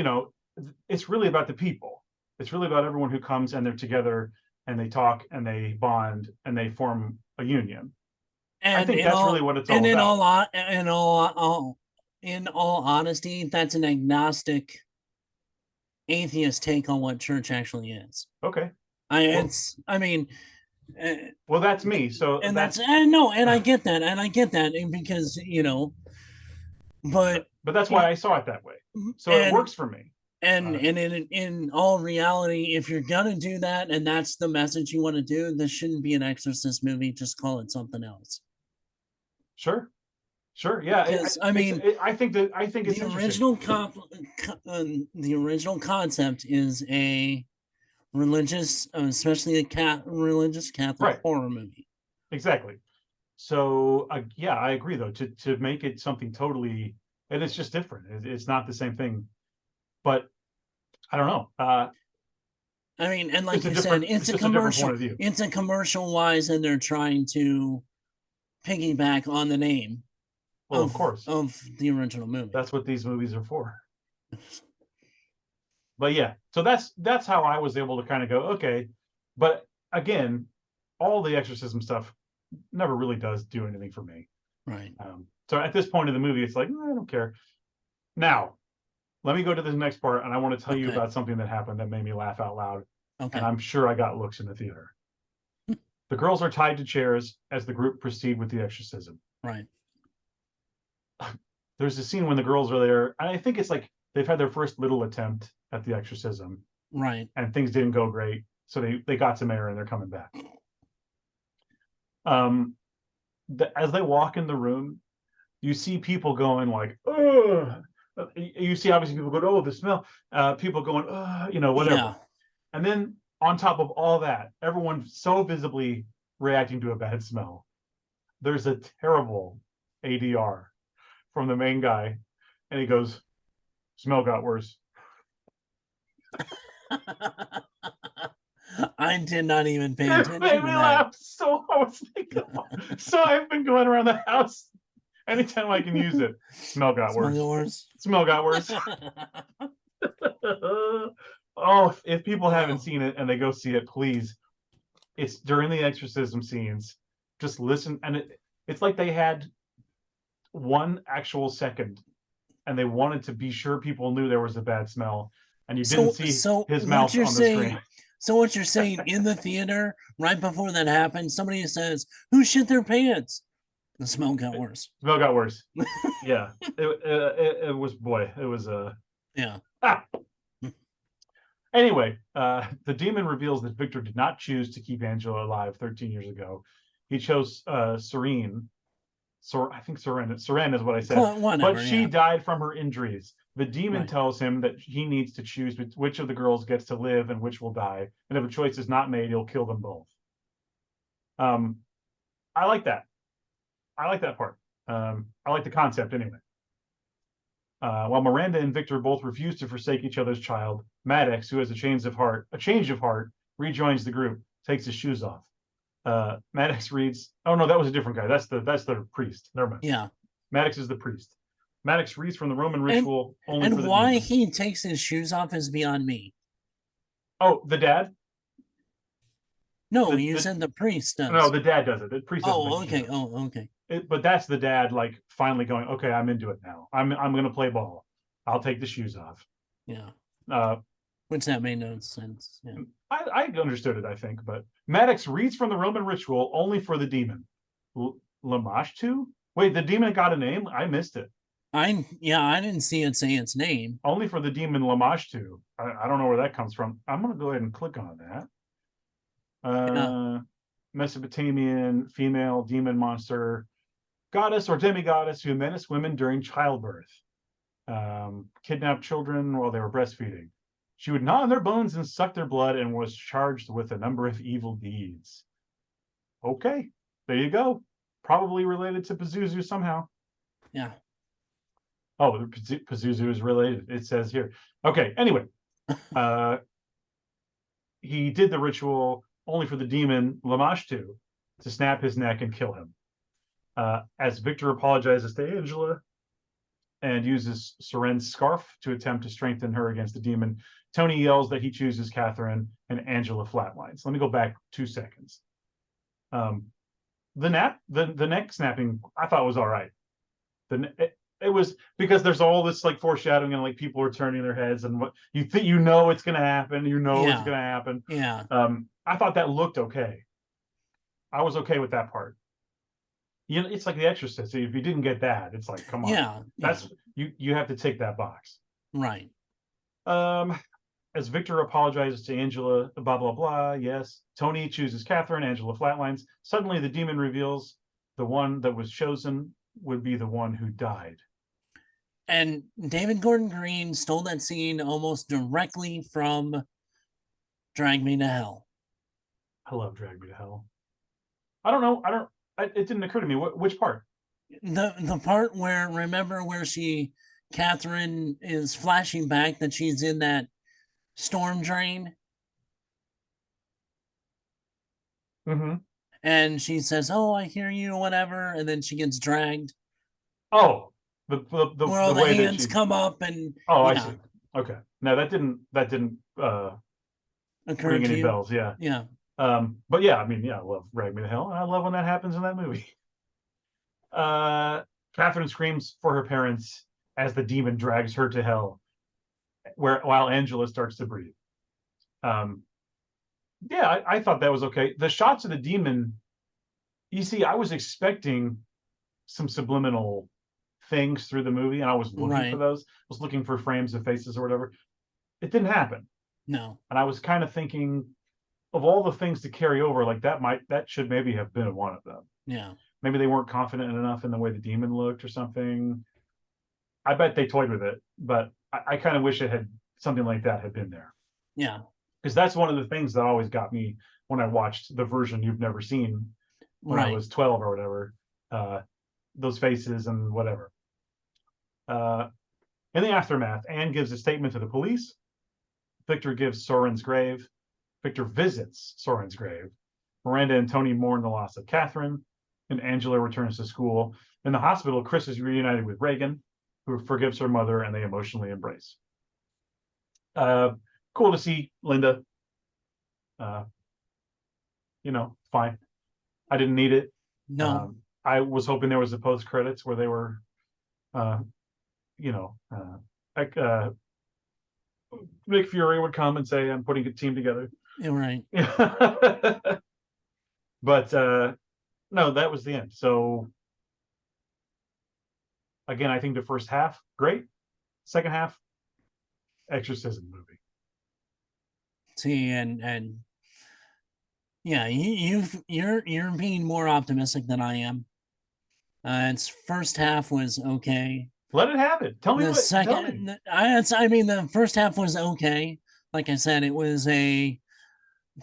it's really about the people. It's really about everyone who comes and they're together and they talk and they bond and they form a union. I And think in that's really all what it's and all in about. all honesty, that's an agnostic atheist take on what church actually is. Okay. I Well, it's I mean, uh, well, that's me. So and that's that's, and no, and I get that, because but but that's why it, I saw it that way. So it and works for me. and in all reality, if you're gonna do that and that's the message you want to do, this shouldn't be an Exorcist movie. Just call it something else. Sure. Sure. Yeah. Because I think it's the interesting. the original concept is a religious, especially a religious Catholic Right. horror movie. Exactly. So yeah, I agree though. To make it something totally, and it's just different. It's not the same thing. But I don't know. I mean, and like you said, It's just a different point of view. It's a commercial wise, and they're trying to piggyback on the name Well, of course, of the original movie. that's what these movies are for. But yeah, so that's how I was able to kind of go, okay. But again, all the exorcism stuff never really does do anything for me. Right. So at this point in the movie, it's like, I don't care. Now, let me go to this next part, and I want to tell you Okay. about something that happened that made me laugh out loud. And Okay. I'm sure I got looks in the theater. The girls are tied to chairs as the group proceed with the exorcism. Right. There's a scene when the girls are there, and I think it's like they've had their first little attempt at the exorcism, Right. and things didn't go great, so they got some air and they're coming back. Um, as they walk in the room, you see people going like, oh. You see obviously people go, oh, the smell. People going, oh, whatever. Yeah. And then on top of all that, everyone so visibly reacting to a bad smell. There's a terrible ADR from the main guy, and he goes, "Smell got worse." I did not even pay It made attention to me that. laugh so I was thinking, so I've been going around the house anytime I can use it. Smell got Smell worse. yours. Smell got worse. Oh, if people haven't Oh, seen it and they go see it, please. It's during the exorcism scenes. Just listen, and it's like they had one actual second, and they wanted to be sure people knew there was a bad smell, and you didn't see so his what mouth you're on the screen. saying? So what you're saying in the theater right before that happened? Somebody says, "Who shit their pants?" The smell got worse. Smell got worse. Yeah, it was, boy, it was Yeah. ah. Anyway, the demon reveals that Victor did not choose to keep Angela alive 13 years ago. He chose Serene. I think Seren is what I said. But Whatever. she Yeah. died from her injuries. The demon Right. tells him that he needs to choose which of the girls gets to live and which will die. And if a choice is not made, he'll kill them both. Um, I like that. I like that part. I like the concept anyway. While Miranda and Victor both refuse to forsake each other's child, Maddox, who has a change of heart, rejoins the group, takes his shoes off. Maddox reads, "Oh no, that was a different guy. That's the priest. Never mind. Yeah. Maddox is the priest. Maddox reads from the Roman And ritual only for the why demon." he takes his shoes off is beyond me. Oh, the dad. No, The you the said the priest No, does. the dad does it. The priest doesn't take Oh, his shoes okay. off. Oh, okay. But that's the dad, like finally going, okay, I'm into it now. I'm going to play ball. I'll take the shoes off. Yeah. Uh, Which that made no sense. Yeah. I understood it, I think, but Maddox reads from the Roman ritual only for the demon. Lamashtu? Wait, the demon got a name? I missed it. I didn't see it say its name. Only for the demon Lamashtu. I don't know where that comes from. I'm going to go ahead and click on that. Yeah. Mesopotamian female demon monster, goddess or demigoddess who menaced women during childbirth, kidnapped children while they were breastfeeding. She would gnaw on their bones and suck their blood and was charged with a number of evil deeds. Okay, there you go. Probably related to Pazuzu somehow. Yeah. Oh, Pazuzu is related. It says here. Okay, anyway. He did the ritual only for the demon Lamashtu to snap his neck and kill him. As Victor apologizes to Angela, and uses Soren's scarf to attempt to strengthen her against the demon. Tony yells that he chooses Catherine, and Angela flatlines. Let me go back 2 seconds. The neck snapping I thought was all right. It was because there's all this like foreshadowing and like people are turning their heads and what you think it's gonna happen, it's Yeah. gonna happen. Yeah. I thought that looked okay. I was okay with that part. It's like The Exorcist. If you didn't get that, it's like, come on, Yeah. that's you have to take that box. Right. Um, as Victor apologizes to Angela, blah blah blah. Yes, Tony chooses Catherine. Angela flatlines. Suddenly, the demon reveals the one that was chosen would be the one who died. And David Gordon Green stole that scene almost directly from Drag Me to Hell. I love Drag Me to Hell. I don't know. It didn't occur to me. Which part? The part where, remember where Catherine is flashing back that she's in that storm drain, Mm-hmm. and she says, "Oh, I hear you," or whatever, and then she gets dragged. Oh, Where all the the way that hands she. come up, and Oh, I yeah, see. Okay. No, that didn't occurred ring to any you. bells. Yeah. Yeah. But yeah, I mean, yeah, I love Drag Me to Hell, and I love when that happens in that movie. Uh, Catherine screams for her parents as the demon drags her to hell, while Angela starts to breathe. Um, yeah, I thought that was okay. The shots of the demon, you see, I was expecting some subliminal things through the movie, and I was looking for Right. those. I was looking for frames of faces or whatever. It didn't happen, No. and I was kind of thinking of all the things to carry over, like that should maybe have been one of them. Yeah. Maybe they weren't confident enough in the way the demon looked or something. I bet they toyed with it, but I kind of wish it had something like that had been there, Yeah. because that's one of the things that always got me when I watched the version you've never seen when I Right. was 12 or whatever. Uh, those faces and whatever. Uh, in the aftermath, Anne gives a statement to the police. Victor gives Soren's grave. Victor visits Soren's grave. Miranda and Tony mourn the loss of Catherine, and Angela returns to school. In the hospital, Chris is reunited with Reagan, who forgives her mother, and they emotionally embrace. Uh, cool to see Linda. Uh, fine. I didn't need it. No. I was hoping there was a post credits where they were, uh, you know, like Nick Fury would come and say, "I'm putting a team together." You're right. But no, that was the end. So again, I think the first half great, second half exorcism movie. See, and yeah, you're being more optimistic than I am. Its first half was okay. Let it happen. Tell me The what. Tell me. second, I mean, the first half was okay. Like I said, it was a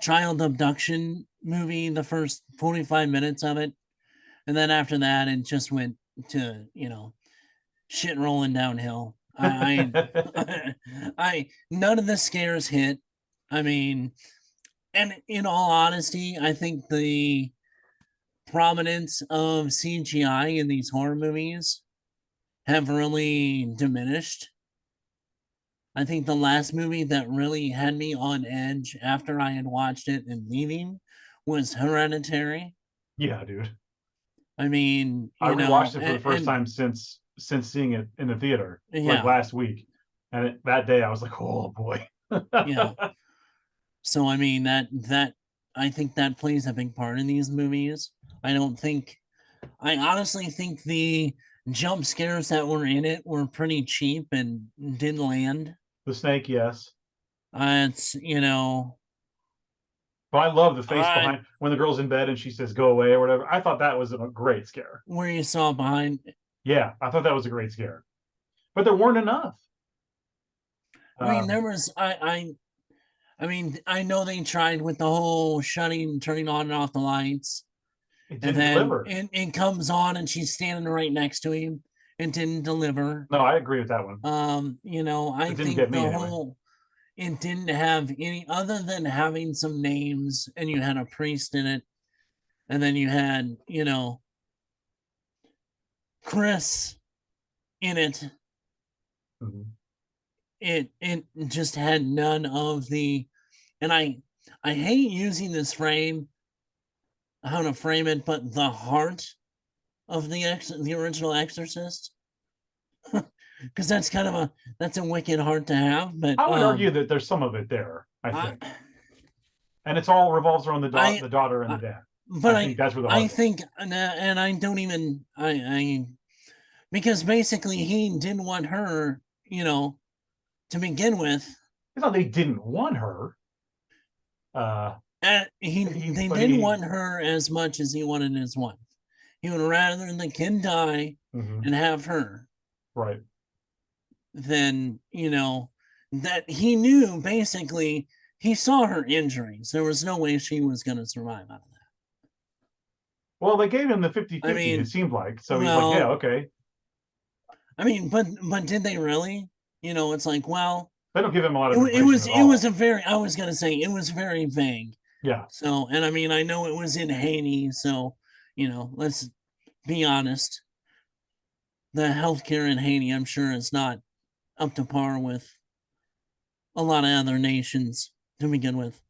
child abduction movie. The first 45 minutes of it, and then after that, it just went to shit rolling downhill. I none of the scares hit. I mean, and in all honesty, I think the prominence of CGI in these horror movies have really diminished. I think the last movie that really had me on edge after I had watched it and leaving was Hereditary. Yeah, dude. I mean, I rewatched it for the first time since seeing it in the theater like yeah, last week, and that day I was like, oh boy. yeah. So I mean that I think that plays a big part in these movies. I honestly think the jump scares that were in it were pretty cheap and didn't land. The snake, yes. It's But I love the face I behind when the girl's in bed and she says "go away" or whatever. I thought that was a great scare. where you saw behind. Yeah, I thought that was a great scare. But there weren't enough. I mean, Um, there was I mean, I know they tried with the whole shutting, turning on and off the lights, it and didn't then deliver. it comes on and she's standing right next to him and didn't deliver. No, I agree with that one. I It didn't think get me the anyway. whole it didn't have any other than having some names and you had a priest in it, and then you had, Chris in it. Mhm. It just had none of the, and I hate using this frame, how to frame it, but the heart of the original Exorcist, because that's kind of that's a wicked heart to have. But I would argue that there's some of it there, I I think. And it's all revolves around I, the daughter and I the dad. but I think that's where the I heart is. think, and I don't even I because basically he didn't want her, to begin with. It's not they didn't want her. They But didn't he want her as much as he wanted his wife. He would rather the kid die mhm, and have her right. than, that he knew basically he saw her injuries. There was no way she was going to survive out of that. Well, they gave him the 50 I 50. It mean, seemed like. So he's like, yeah, well, okay. but did they really? It's like, well, They don't give him a lot it, of information at it was all. a very, I was going to say, it was very vague. Yeah. So, and I mean, I know it was in Haiti. So, let's be honest. The healthcare in Haiti, I'm sure, is not up to par with a lot of other nations to begin with.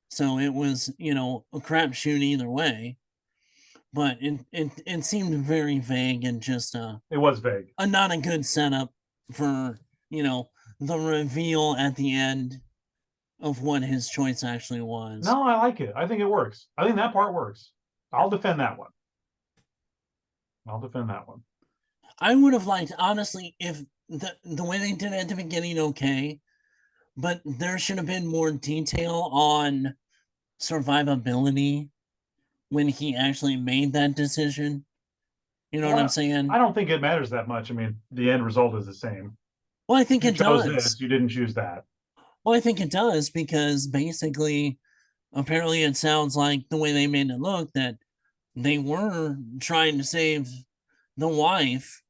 So it was, a crapshoot either way. But it seemed very vague and just It was vague. a not a good setup for, the reveal at the end of what his choice actually was. No, I like it. I think it works. I think that part works. I'll defend that one. I'll defend that one. I would have liked, honestly, if the way they did it at the beginning, okay, but there should have been more detail on survivability when he actually made that decision. You know what I'm Well, I saying? don't think it matters that much. I mean, the end result is the same. Well, I think You it chose does. this, you didn't choose that. Well, I think it does because basically, apparently, it sounds like the way they made it look that they were trying to save the wife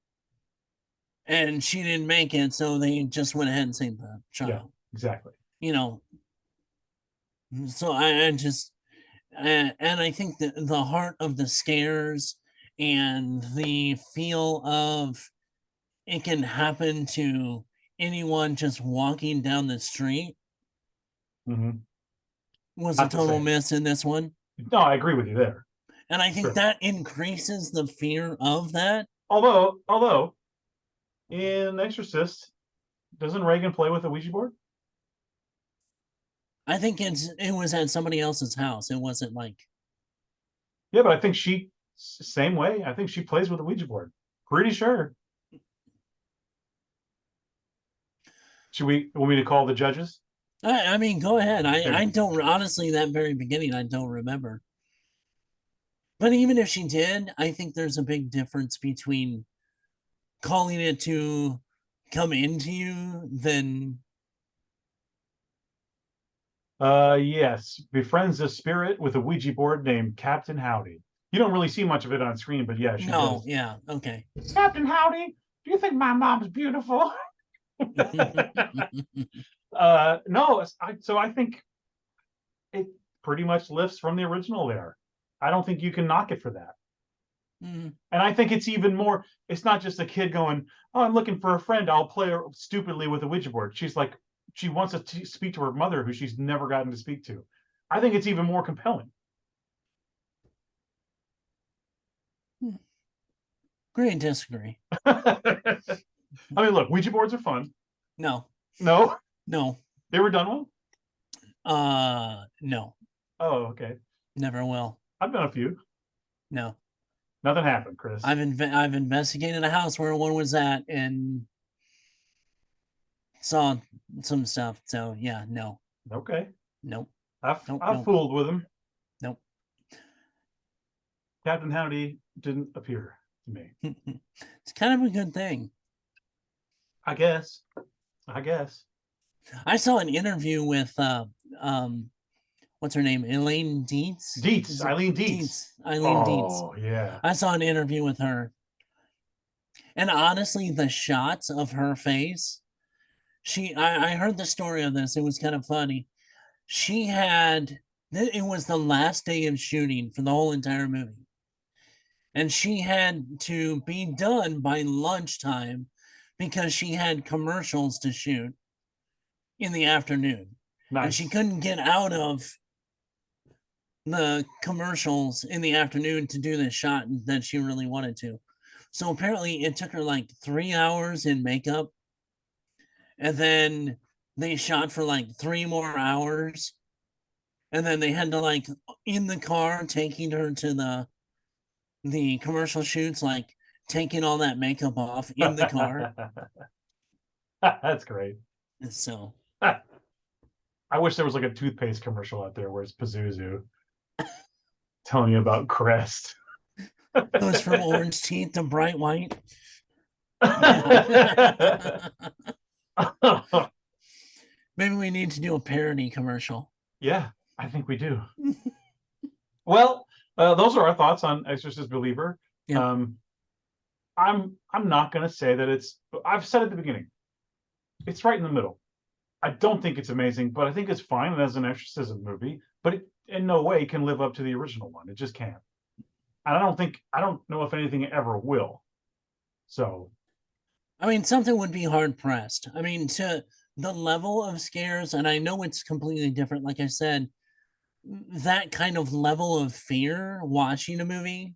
and she didn't make it, so they just went ahead and saved the Yeah, child. exactly. You know, so I just, and I think that the heart of the scares and the feel of it can happen to anyone just walking down the street Hmm. was a Not the total same. miss in this one. No, I agree with you there. And I think Sure. that increases the fear of that. Although in Exorcist, doesn't Reagan play with a Ouija board? I think it was at somebody else's house. It wasn't like, Yeah, but I think she same way. I think she plays with a Ouija board. Pretty sure. Should we want me to call the judges? I mean, go ahead. I Here. don't, honestly, that very beginning, I don't remember. But even if she did, I think there's a big difference between calling it to come into you than, Yes. Befriends a spirit with a Ouija board named Captain Howdy. You don't really see much of it on screen, but yeah, she no, does. yeah, okay. Captain Howdy, do you think my mom's beautiful? No, so I think it pretty much lifts from the original there. I don't think you can knock it for that. Mm. And I think it's even more, it's not just a kid going, oh, I'm looking for a friend. I'll play stupidly with a Ouija board. She's like, she wants to speak to her mother, who she's never gotten to speak to. I think it's even more compelling. Agree and disagree. I mean, look, Ouija boards are fun. No, No, no, they were done well. no, Oh, okay. never will. I've done a few. No. Nothing happened, Chris. I've investigated a house where one was at and saw some stuff. So yeah, no, Okay. nope, nope, I've nope, fooled with him. nope. Captain Howdy didn't appear to me. It's kind of a good thing. I guess. I guess. I saw an interview with um what's her name? Elaine Dietz? Dietz, Is it Eileen Dietz. Dietz? Eileen Dietz. Oh, yeah. I saw an interview with her. And honestly, the shots of her face, I heard the story of this. It was kind of funny. She had it was the last day of shooting for the whole entire movie. And she had to be done by lunchtime because she had commercials to shoot in the afternoon, and she Nice. couldn't get out of the commercials in the afternoon to do the shot that she really wanted to. So apparently it took her like 3 hours in makeup, and then they shot for like 3 more hours, and then they had to like in the car taking her to the commercial shoots, like taking all that makeup off in the car. That's great. So I wish there was like a toothpaste commercial out there where it's Pazuzu telling you about Crest. goes from orange teeth to bright white. Maybe we need to do a parody commercial. Yeah, I think we do. Well, those are our thoughts on Exorcist Believer. Yep. Um, I'm not going to say that it's. I've said at the beginning, it's right in the middle. I don't think it's amazing, but I think it's fine as an exorcism movie. But it in no way can live up to the original one. It just can't. And I don't know if anything ever will. So I mean, something would be hard pressed. I mean, to the level of scares, and I know it's completely different. Like I said, that kind of level of fear watching a movie,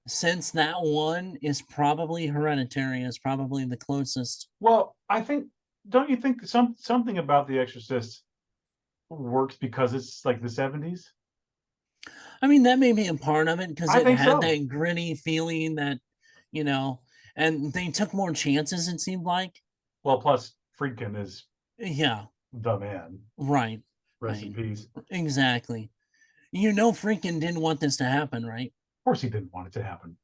since that one is probably Hereditary, is probably the closest. well, I think don't you think something about The Exorcist works because it's like the 70s? I mean, that may be a part of it because I it think had so. that gritty feeling that, you know, and they took more chances, it seemed like. Well, plus Friedkin is Yeah, the man. right. Rest in Right. peace. Of Exactly. Freaking didn't want this to happen, right? course he didn't want it to happen.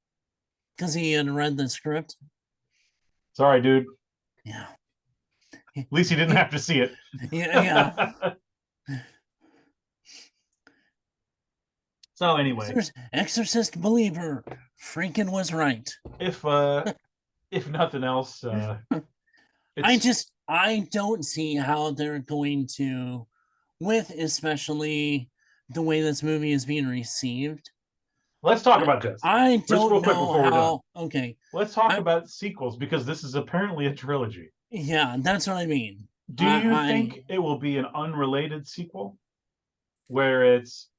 Because he had read the script. Sorry, dude. Yeah. At least he didn't have to see it. Yeah, yeah. So anyway, Exorcist Believer. Freaking was right. if uh if nothing else, it's I don't see how they're going to, with especially the way this movie is being received. let's talk I about this. I Just don't real quick know before we're done. how. Okay, Let's talk I about sequels because this is apparently a trilogy. yeah, that's what I mean. Do you I think it will be an unrelated sequel where it's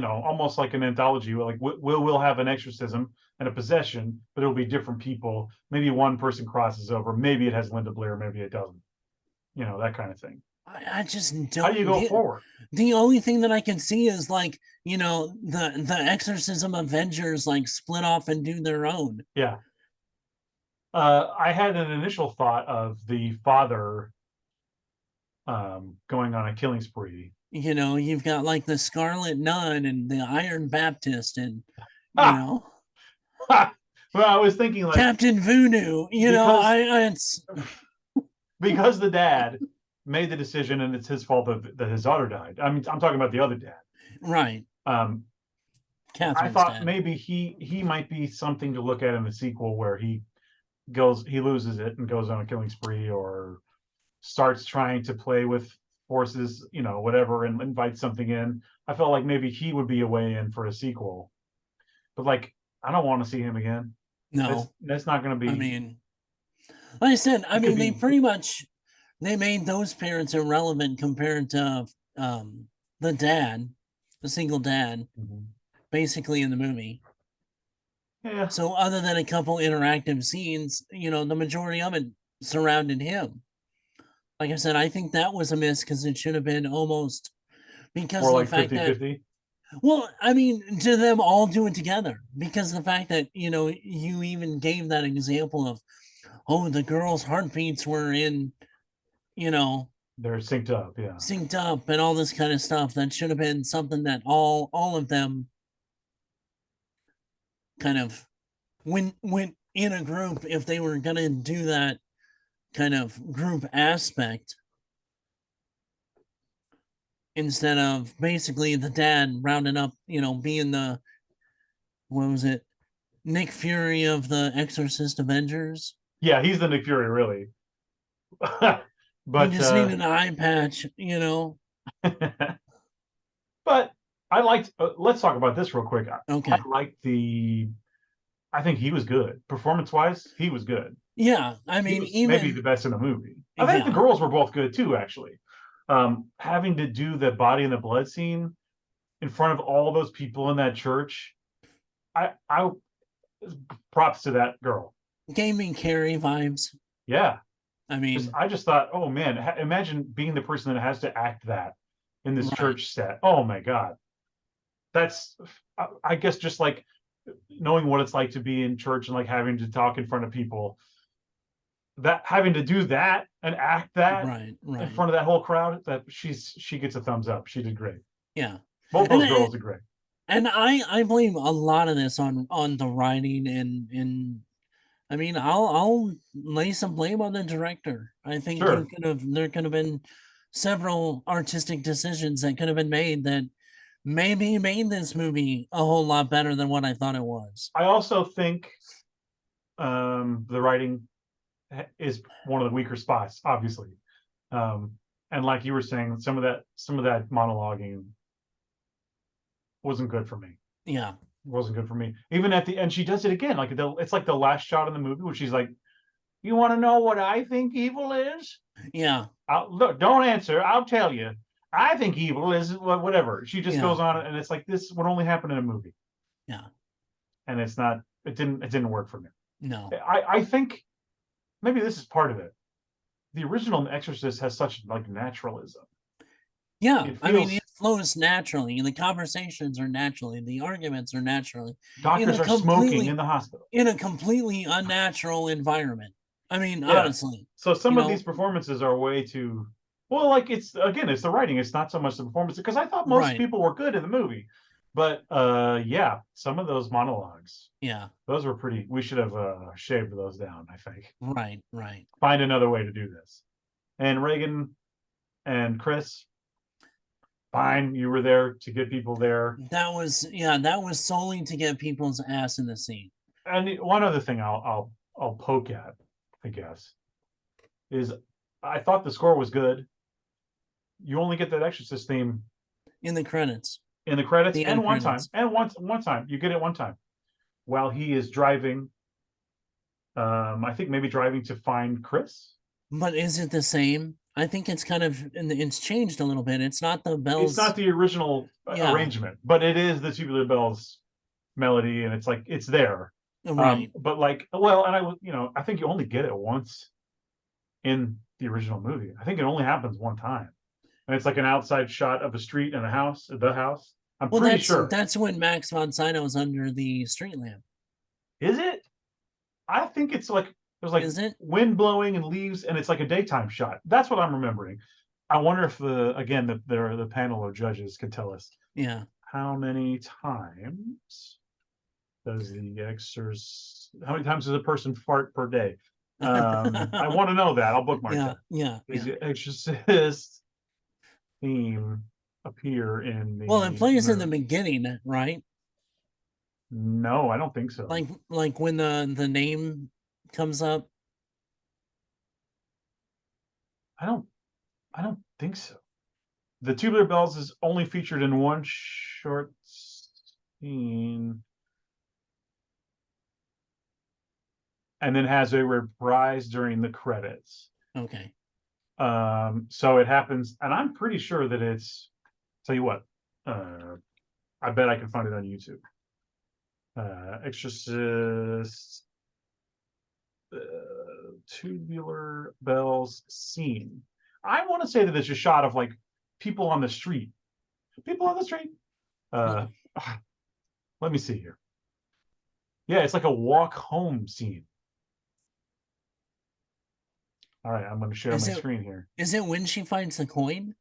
almost like an anthology where like we'll have an exorcism and a possession, but it'll be different people. Maybe one person crosses over, maybe it has Linda Blair, maybe it doesn't. That kind of thing. I just How do you don't go get. forward? The only thing that I can see is like the Exorcism Avengers like split off and do their own. Yeah. I had an initial thought of the father going on a killing spree. You've got like the Scarlet Nun and the Iron Baptist and you Ah! know Well, I was thinking like Captain Voodoo. because It's because the dad made the decision and it's his fault that his daughter died. I mean, I'm talking about the other dad. right. Um, I Catherine's thought dead. maybe he might be something to look at in the sequel where he loses it and goes on a killing spree or starts trying to play with forces, whatever, and invites something in. I felt like maybe he would be a way in for a sequel, but like I don't want to see him again. That's No, that's not going to I be. mean, like I said, I It could mean they be. pretty much they made those parents irrelevant compared to the dad, the single dad, Mhm. basically in the movie. Yeah. So other than a couple interactive scenes, the majority of it surrounded him. Like I said, I think that was a miss because it should have been almost because More of the like fact that 50-50. well, I mean, to them all do it together because the fact that you even gave that example of the girls' heartbeats were in you know They're synced up. Yeah. synced up and all this kind of stuff that should have been something that all of them kind of went in a group if they were gonna do that kind of group aspect instead of basically the dad rounding up, being the what was it, Nick Fury of the Exorcist Avengers. Yeah, he's the Nick Fury, really. He but just needed an eye patch. but I liked. Let's talk about this real quick. I Okay. liked the. I think he was good performance wise. He was good. Yeah, I He mean, was maybe even the best in the movie. I think the yeah, girls were both good too, actually. Having to do the body and the blood scene in front of all those people in that church, I props to that girl. gave me Carrie vibes. Yeah, I mean, I just thought, oh man, imagine being the person that has to act that in this right, church set. Oh my god, that's I guess just like knowing what it's like to be in church and like having to talk in front of people, that having to do that and act that right, in right. front of that whole crowd, that she gets a thumbs up. She did great. Yeah, Both and those girls did great. and I blame a lot of this on the writing and I mean, I'll lay some blame on the director. I think Sure. there could have been several artistic decisions that could have been made that maybe made this movie a whole lot better than what I thought it was. I also think the writing is one of the weaker spots, obviously. Um, and like you were saying, some of that monologuing wasn't good for me. Yeah, Wasn't good for me. Even at the end, she does it again. Like it's like the last shot in the movie where she's like, "You want to know what I think evil is? yeah, Look, don't answer. I'll tell you. I think evil is whatever." She just yeah, goes on, and it's like this would only happen in a movie, yeah. and it's not. It didn't work for me. No. I think maybe this is part of it. The original Exorcist has such like naturalism. Yeah, It I mean, it feels flows naturally. The conversations are naturally. The arguments are naturally in doctors a are smoking in completely the hospital. unnatural environment. I mean, Yeah. honestly, So you some of these know, performances are way too well, like it's again, it's the writing, it's not so much the performance because I thought most right? people were good in the movie. But yeah, some of those monologues, Yeah, those were pretty we should have shaved those down, I think. right, right. Find another way to do this. And Reagan and Chris, fine, you were there to get people there. That was solely to get people's ass in the seat And one other thing I'll poke at, I guess, is I thought the score was good. You only get that Exorcist theme in the credits, in the credits the and end one time credits. and one time you get it one time while he is driving. I think maybe driving to find Chris. But is it the same? I think it's kind of it's changed a little bit. It's not the It's not bells. the original Yeah, arrangement, but it is the Tubular Bells melody, and it's like it's there. right. But like, well, and I think you only get it once in the original movie. I think it only happens one time, and it's like an outside shot of a street and a house, the house. I'm Well, pretty sure. that's when Max von Sydow's under the street lamp. Is it? I think it's like there's like Is it? wind blowing and leaves, and it's like a daytime shot. That's what I'm remembering. I wonder if the panel of judges could tell us Yeah. how many times does the exorcist how many times does a person fart per day? I want to know that. I'll bookmark Yeah, that. yeah, Does yeah. the exorcist theme appear in Well, it the plays in the movie? beginning, right? No, I don't think so. Like when the name comes up. I don't I don't think so. The Tubular Bells is only featured in one short scene and then has a reprise during the credits. Okay. So it happens, and I'm pretty sure that it's. Tell you what, I bet I can find it on YouTube. Exorcist uh, Tubular Bells scene. I want to say that it's a shot of like people on the street. People on the street. Uh, let me see here. Yeah, it's like a walk home scene. All right, I'm going to share Is my it screen here. when she finds the coin?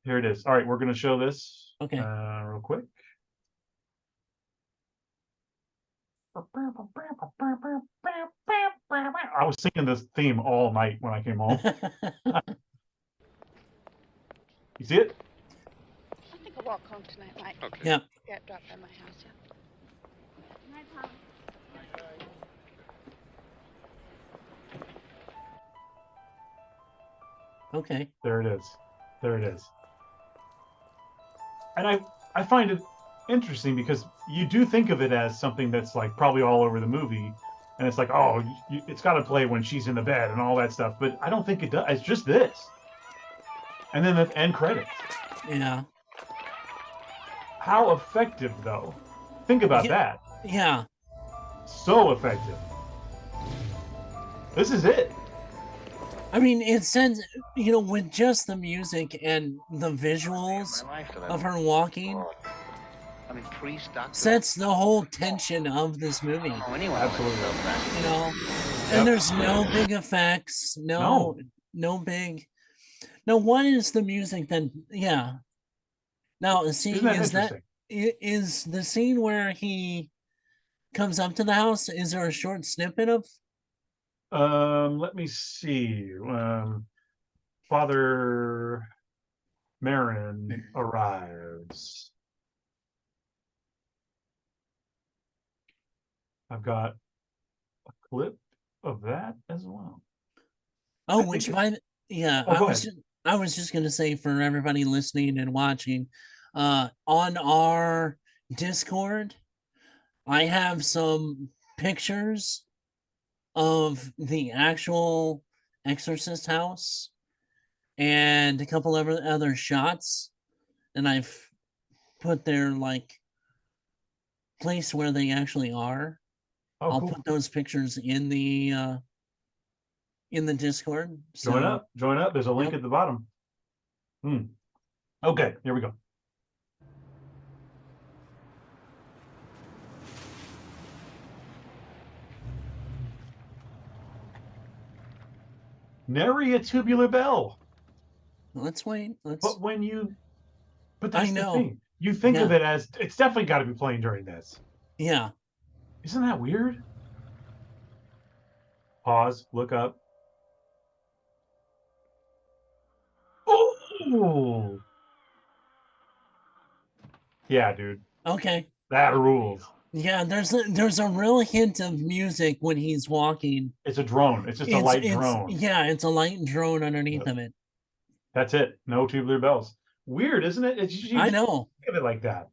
Here it is. All right, we're going to show this Okay. real quick. I was singing this theme all night when I came home. You see it? I think I'll walk home tonight, Mike. Okay. Yeah. Get dropped by my house, yeah. Okay. There it is. There it is. And I find it interesting because you do think of it as something that's like probably all over the movie, and it's like, oh, it's got to play when she's in the bed and all that stuff. But I don't think it does. It's just this, and then the end credits. Yeah. How effective, though? Think about that. Yeah. So effective. This is it. I mean, it sends, with just the music and the visuals of her walking, sets the whole tension of this movie. Absolutely. And there's no big effects, no big. Now, what is the music then? Yeah. Now, see, is the scene where he comes up to the house? Is there a short snippet of? Let me see. Father Marin arrives. I've got a clip of that as well. Oh, which by I was just gonna say for everybody listening and watching, on our Discord, I have some pictures of the actual Exorcist house and a couple of other shots, and I've put their place where they actually are. Oh, I'll cool. put those pictures in the Discord. Join up. There's a link at the bottom. Okay, here we go. Nary a tubular bell. Let's wait. But that's the thing. You think of it as it's definitely got to be playing during this. Yeah. Isn't that weird? Pause. Look up. Oh. Yeah, dude. Okay. That rules. Yeah, there's a real hint of music when he's walking. It's a drone. It's just a light drone. Yeah, it's a light drone underneath of it. That's it. No tubular bells. Weird, isn't it? I know. Think of it like that.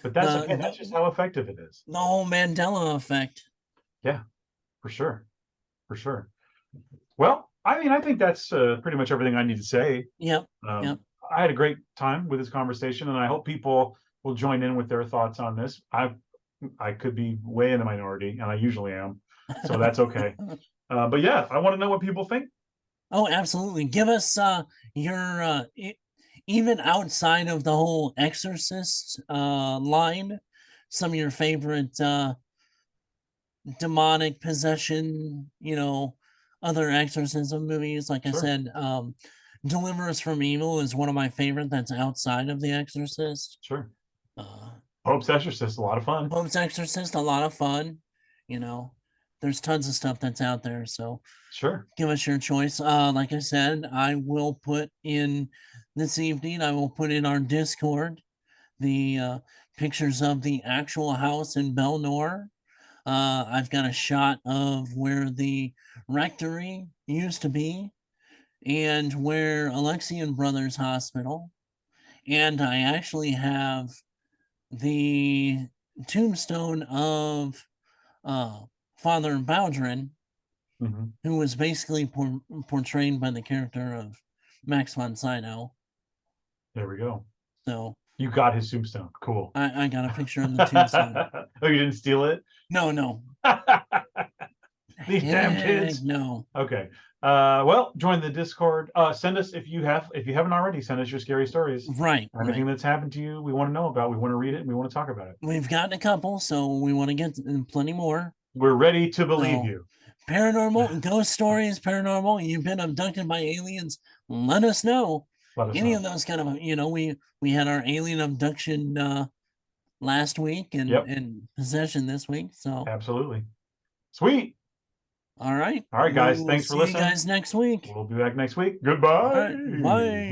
But that's just how effective it is. The whole Mandela effect. Yeah, for sure. Well, I think that's pretty much everything I need to say. Yep. I had a great time with this conversation, and I hope people will join in with their thoughts on this. I could be way in the minority, and I usually am, so that's okay. But yeah, I want to know what people think. Oh, absolutely. Give us your even outside of the whole Exorcist line, some of your favorite demonic possession, other exorcism movies. Like I said, Deliver Us from Evil is one of my favorite that's outside of The Exorcist. Sure. Pope's Exorcist, a lot of fun. Pope's Exorcist, a lot of fun. There's tons of stuff that's out there. So sure, give us your choice. Like I said, I will put in this evening, I will put in our Discord the pictures of the actual house in Belnor. I've got a shot of where the rectory used to be and where Alexian Brothers Hospital. And I actually have the tombstone of Father Bowdrin, who was basically portrayed by the character of Max von Sydow. There we go. So you got his tombstone. Cool. I got a picture of the tombstone. Oh, you didn't steal it? No. These damn kids. No. Okay. Well, join the Discord. Send us if you haven't already, send us your scary stories. Right. Everything that's happened to you, we want to know about. We want to read it and we want to talk about it. We've gotten a couple, so we want to get plenty more. We're ready to believe you. Paranormal, ghost stories, paranormal, you've been abducted by aliens, let us know. Any of those kind of, we had our alien abduction last week and possession this week. So absolutely. Sweet. All right. All right, guys. Thanks for listening. See you guys next week. We'll be back next week. Goodbye. Bye.